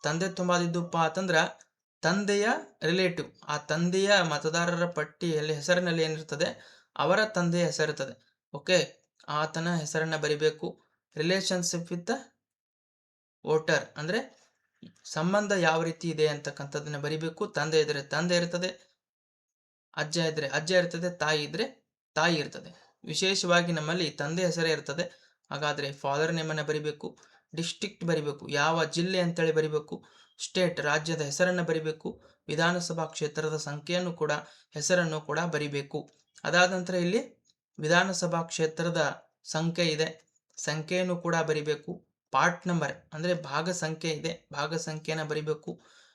ತಂದೆ ತುಂಬಾದಿದ್ದಪ್ಪ ಅಂತಂದ್ರ ತಂದೆಯ ರಿಲೇಟಿವ್, ಆ ತಂದೆಯ ಮತದಾರರ ಪಟ್ಟಿಯಲ್ಲಿ ಹೆಸರಿನಲ್ಲಿ ಏನಿರ್ತದೆ ಅವರ ತಂದೆಯ ಹೆಸರಿರ್ತದೆ. ಓಕೆ, ಆತನ ಹೆಸರನ್ನ ಬರಿಬೇಕು. ರಿಲೇಷನ್ಶಿಪ್ ವಿತ್ ವೋಟರ್ ಅಂದರೆ ಸಂಬಂಧ ಯಾವ ರೀತಿ ಇದೆ ಅಂತಕ್ಕಂಥದ್ದನ್ನ ಬರಿಬೇಕು. ತಂದೆ ಇದ್ರೆ ತಂದೆ ಇರ್ತದೆ, ಅಜ್ಜ ಇದ್ರೆ ಅಜ್ಜ ಇರ್ತದೆ, ತಾಯಿ ಇದ್ರೆ ತಾಯಿ ಇರ್ತದೆ. ವಿಶೇಷವಾಗಿ ನಮ್ಮಲ್ಲಿ ತಂದೆ ಹೆಸರೇ ಇರ್ತದೆ. ಹಾಗಾದ್ರೆ ಫಾದರ್ ನೇಮನ್ನು ಬರಿಬೇಕು. ಡಿಸ್ಟ್ರಿಕ್ಟ್ ಬರಿಬೇಕು, ಯಾವ ಜಿಲ್ಲೆ ಅಂತೇಳಿ ಬರಿಬೇಕು. ಸ್ಟೇಟ್ ರಾಜ್ಯದ ಹೆಸರನ್ನು ಬರಿಬೇಕು. ವಿಧಾನಸಭಾ ಕ್ಷೇತ್ರದ ಸಂಖ್ಯೆಯನ್ನು ಕೂಡ ಹೆಸರನ್ನು ಕೂಡ ಬರಿಬೇಕು. ಅದಾದ ನಂತರ ಇಲ್ಲಿ ವಿಧಾನಸಭಾ ಕ್ಷೇತ್ರದ ಸಂಖ್ಯೆ ಇದೆ, ಸಂಖ್ಯೆಯನ್ನು ಕೂಡ ಬರಿಬೇಕು. ಪಾರ್ಟ್ ನಂಬರ್ ಅಂದರೆ ಭಾಗ ಸಂಖ್ಯೆ ಇದೆ, ಭಾಗ ಸಂಖ್ಯೆಯನ್ನು ಬರಿಬೇಕು.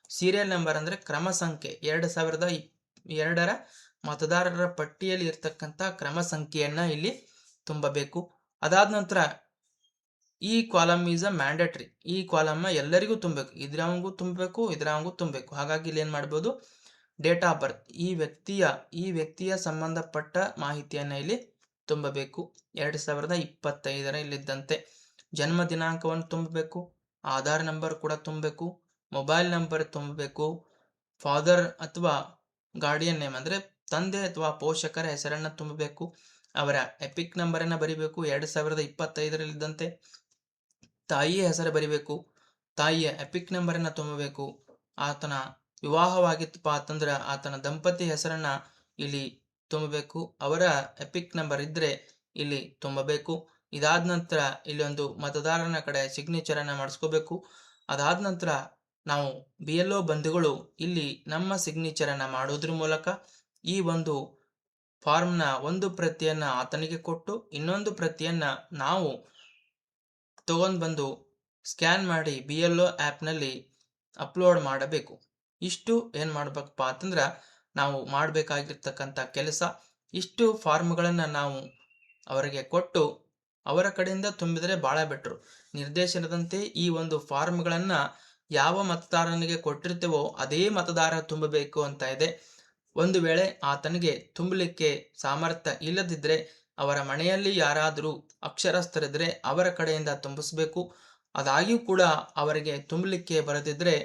ಸೀರಿಯಲ್ ನಂಬರ್ ಅಂದರೆ ಕ್ರಮ ಸಂಖ್ಯೆ, 2002ರ ಮತದಾರರ ಪಟ್ಟಿಯಲ್ಲಿ ಇರ್ತಕ್ಕಂಥ ಕ್ರಮ ಸಂಖ್ಯೆಯನ್ನ ಇಲ್ಲಿ ತುಂಬಬೇಕು. ಅದಾದ ನಂತರ ಈ ಕಾಲಮ್ ಈಸ್ ಅ ಮ್ಯಾಂಡೇಟರಿ, ಈ ಕಾಲಮ್ನ ಎಲ್ಲರಿಗೂ ತುಂಬಬೇಕು, ಇದ್ರವಂಗೂ ತುಂಬಬೇಕು, ಇದ್ರವಂಗೂ ತುಂಬಬೇಕು. ಹಾಗಾಗಿ ಇಲ್ಲಿ ಏನು ಮಾಡ್ಬೋದು, ಡೇಟ್ ಆಫ್ ಬರ್ತ್, ಈ ವ್ಯಕ್ತಿಯ ಸಂಬಂಧಪಟ್ಟ ಮಾಹಿತಿಯನ್ನು ಇಲ್ಲಿ ತುಂಬಬೇಕು. 2025ರ ಇಲ್ಲಿದ್ದಂತೆ ಜನ್ಮ ದಿನಾಂಕವನ್ನು ತುಂಬಬೇಕು, ಆಧಾರ್ ನಂಬರ್ ಕೂಡ ತುಂಬಬೇಕು, ಮೊಬೈಲ್ ನಂಬರ್ ತುಂಬಬೇಕು, ಫಾದರ್ ಅಥವಾ ಗಾರ್ಡಿಯನ್ ನೇಮ್ ಅಂದರೆ ತಂದೆ ಅಥವಾ ಪೋಷಕರ ಹೆಸರನ್ನು ತುಂಬಬೇಕು, ಅವರ ಎಪಿಕ್ ನಂಬರನ್ನು ಬರಿಬೇಕು. 2025ರಲ್ಲಿದ್ದಂತೆ ತಾಯಿಯ ಹೆಸರು ಬರಿಬೇಕು, ತಾಯಿಯ ಎಪಿಕ್ ನಂಬರನ್ನು ತುಂಬಬೇಕು. ಆತನ ವಿವಾಹವಾಗಿತ್ತಪ್ಪ ಅಂತಂದ್ರೆ ಆತನ ದಂಪತಿ ಹೆಸರನ್ನ ಇಲ್ಲಿ ತುಂಬಬೇಕು, ಅವರ ಎಪಿಕ್ ನಂಬರ್ ಇದ್ರೆ ಇಲ್ಲಿ ತುಂಬಬೇಕು. ಇದಾದ ನಂತರ ಇಲ್ಲಿ ಒಂದು ಮತದಾರನ ಕಡೆ ಸಿಗ್ನೇಚರನ್ನು ಮಾಡಿಸ್ಕೋಬೇಕು. ಅದಾದ ನಂತರ ನಾವು BLO ಬಂಧುಗಳು ಇಲ್ಲಿ ನಮ್ಮ ಸಿಗ್ನೇಚರನ್ನು ಮಾಡೋದ್ರ ಮೂಲಕ ಈ ಒಂದು ಫಾರ್ಮ್ನ ಒಂದು ಪ್ರತಿಯನ್ನ ಆತನಿಗೆ ಕೊಟ್ಟು ಇನ್ನೊಂದು ಪ್ರತಿಯನ್ನ ನಾವು ತಗೊಂಡು ಬಂದು ಸ್ಕ್ಯಾನ್ ಮಾಡಿ BLO ಆ್ಯಪ್ನಲ್ಲಿ ಅಪ್ಲೋಡ್ ಮಾಡಬೇಕು. ಇಷ್ಟು ಏನು ಮಾಡಬೇಕಪ್ಪ ಅಂತಂದ್ರೆ ನಾವು ಮಾಡಬೇಕಾಗಿರ್ತಕ್ಕಂಥ ಕೆಲಸ. ಇಷ್ಟು ಫಾರ್ಮ್ಗಳನ್ನು ನಾವು ಅವರಿಗೆ ಕೊಟ್ಟು ಅವರ ಕಡೆಯಿಂದ ತುಂಬಿದರೆ ಭಾಳ ಬೆಟ್ರು. ನಿರ್ದೇಶನದಂತೆ ಈ ಒಂದು ಫಾರ್ಮ್ಗಳನ್ನು ಯಾವ ಮತದಾರನಿಗೆ ಕೊಟ್ಟಿರ್ತೇವೋ ಅದೇ ಮತದಾರ ತುಂಬಬೇಕು ಅಂತ ಇದೆ. ಒಂದು ವೇಳೆ ಆತನಿಗೆ ತುಂಬಲಿಕ್ಕೆ ಸಾಮರ್ಥ್ಯ ಇಲ್ಲದಿದ್ದರೆ ಅವರ ಮನೆಯಲ್ಲಿ ಯಾರಾದರೂ ಅಕ್ಷರಸ್ಥರಿದ್ರೆ ಅವರ ಕಡೆಯಿಂದ ತುಂಬಿಸ್ಬೇಕು. ಅದಾಗಿಯೂ ಕೂಡ ಅವರಿಗೆ ತುಂಬಲಿಕ್ಕೆ ಬರದಿದ್ದರೆ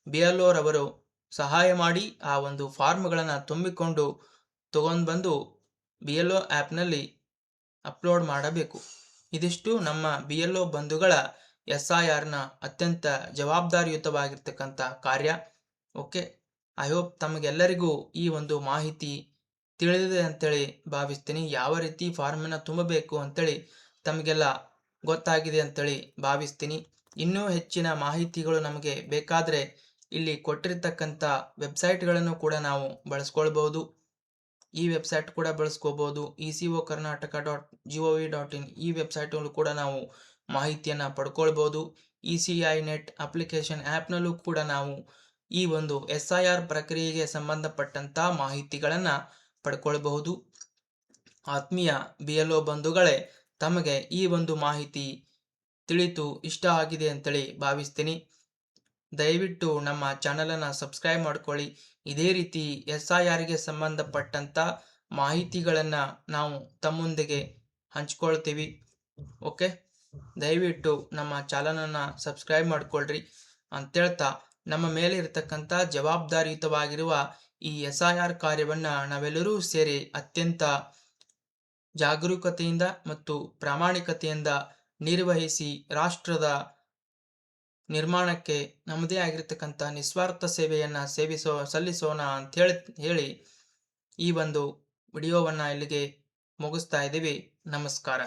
BLO ರವರು ಸಹಾಯ ಮಾಡಿ ಆ ಒಂದು ಫಾರ್ಮ್ಗಳನ್ನು ತುಂಬಿಕೊಂಡು ತಗೊಂಡು ಬಂದು BLO ಆ್ಯಪ್ನಲ್ಲಿ ಅಪ್ಲೋಡ್ ಮಾಡಬೇಕು. ಇದಿಷ್ಟು ನಮ್ಮ BLO ಬಂಧುಗಳ SIRನ ಅತ್ಯಂತ ಜವಾಬ್ದಾರಿಯುತವಾಗಿರ್ತಕ್ಕಂಥ ಕಾರ್ಯ. ಓಕೆ, ಐ ಹೋಪ್ ತಮಗೆಲ್ಲರಿಗೂ ಈ ಒಂದು ಮಾಹಿತಿ ತಿಳಿದಿದೆ ಅಂತೇಳಿ ಭಾವಿಸ್ತೀನಿ. ಯಾವ ರೀತಿ ಫಾರ್ಮನ್ನು ತುಂಬಬೇಕು ಅಂತೇಳಿ ತಮಗೆಲ್ಲ ಗೊತ್ತಾಗಿದೆ ಅಂತೇಳಿ ಭಾವಿಸ್ತೀನಿ. ಇನ್ನೂ ಹೆಚ್ಚಿನ ಮಾಹಿತಿಗಳು ನಮಗೆ ಬೇಕಾದರೆ ಇಲ್ಲಿ ಕೊಟ್ಟಿರ್ತಕ್ಕಂಥ ವೆಬ್ಸೈಟ್ಗಳನ್ನು ಕೂಡ ನಾವು ಬಳಸ್ಕೊಳ್ಬೋದು. ಈ ವೆಬ್ಸೈಟ್ ಕೂಡ ಬಳಸ್ಕೋಬೋದು. ecokarnataka.gov.in ಈ ವೆಬ್ಸೈಟಲ್ಲೂ ಕೂಡ ನಾವು ಮಾಹಿತಿಯನ್ನು ಪಡ್ಕೊಳ್ಬೋದು. ECI ನೆಟ್ ಅಪ್ಲಿಕೇಶನ್ ಆ್ಯಪ್ನಲ್ಲೂ ಕೂಡ ನಾವು ಈ ಒಂದು SIR ಪ್ರಕ್ರಿಯೆಗೆ ಸಂಬಂಧಪಟ್ಟಂಥ ಮಾಹಿತಿಗಳನ್ನು ಪಡ್ಕೊಳ್ಬಹುದು. ಆತ್ಮೀಯ BLO ಬಂಧುಗಳೇ, ತಮಗೆ ಈ ಒಂದು ಮಾಹಿತಿ ತಿಳಿತು ಇಷ್ಟ ಆಗಿದೆ ಅಂತೇಳಿ ಭಾವಿಸ್ತೀನಿ. ದಯವಿಟ್ಟು ನಮ್ಮ ಚಾನಲನ್ನು ಸಬ್ಸ್ಕ್ರೈಬ್ ಮಾಡ್ಕೊಳ್ಳಿ. ಇದೇ ರೀತಿ SIRಗೆ ಸಂಬಂಧಪಟ್ಟಂಥ ಮಾಹಿತಿಗಳನ್ನು ನಾವು ತಮ್ಮೊಂದಿಗೆ ಹಂಚ್ಕೊಳ್ತೀವಿ. ಓಕೆ, ದಯವಿಟ್ಟು ನಮ್ಮ ಚಾನಲನ್ನು ಸಬ್ಸ್ಕ್ರೈಬ್ ಮಾಡ್ಕೊಳ್ರಿ ಅಂತೇಳ್ತಾ ನಮ್ಮ ಮೇಲೆ ಇರತಕ್ಕಂಥ ಜವಾಬ್ದಾರಿಯುತವಾಗಿರುವ ಈ SIR ಕಾರ್ಯವನ್ನು ನಾವೆಲ್ಲರೂ ಸೇರಿ ಅತ್ಯಂತ ಜಾಗರೂಕತೆಯಿಂದ ಮತ್ತು ಪ್ರಾಮಾಣಿಕತೆಯಿಂದ ನಿರ್ವಹಿಸಿ ರಾಷ್ಟ್ರದ ನಿರ್ಮಾಣಕ್ಕೆ ನಮ್ಮದೇ ಆಗಿರ್ತಕ್ಕಂಥ ನಿಸ್ವಾರ್ಥ ಸೇವೆಯನ್ನು ಸಲ್ಲಿಸೋಣ ಅಂತ ಹೇಳಿ ಈ ಒಂದು ವಿಡಿಯೋವನ್ನು ಇಲ್ಲಿಗೆ ಮುಗಿಸ್ತಾ ಇದ್ದೀವಿ. ನಮಸ್ಕಾರ.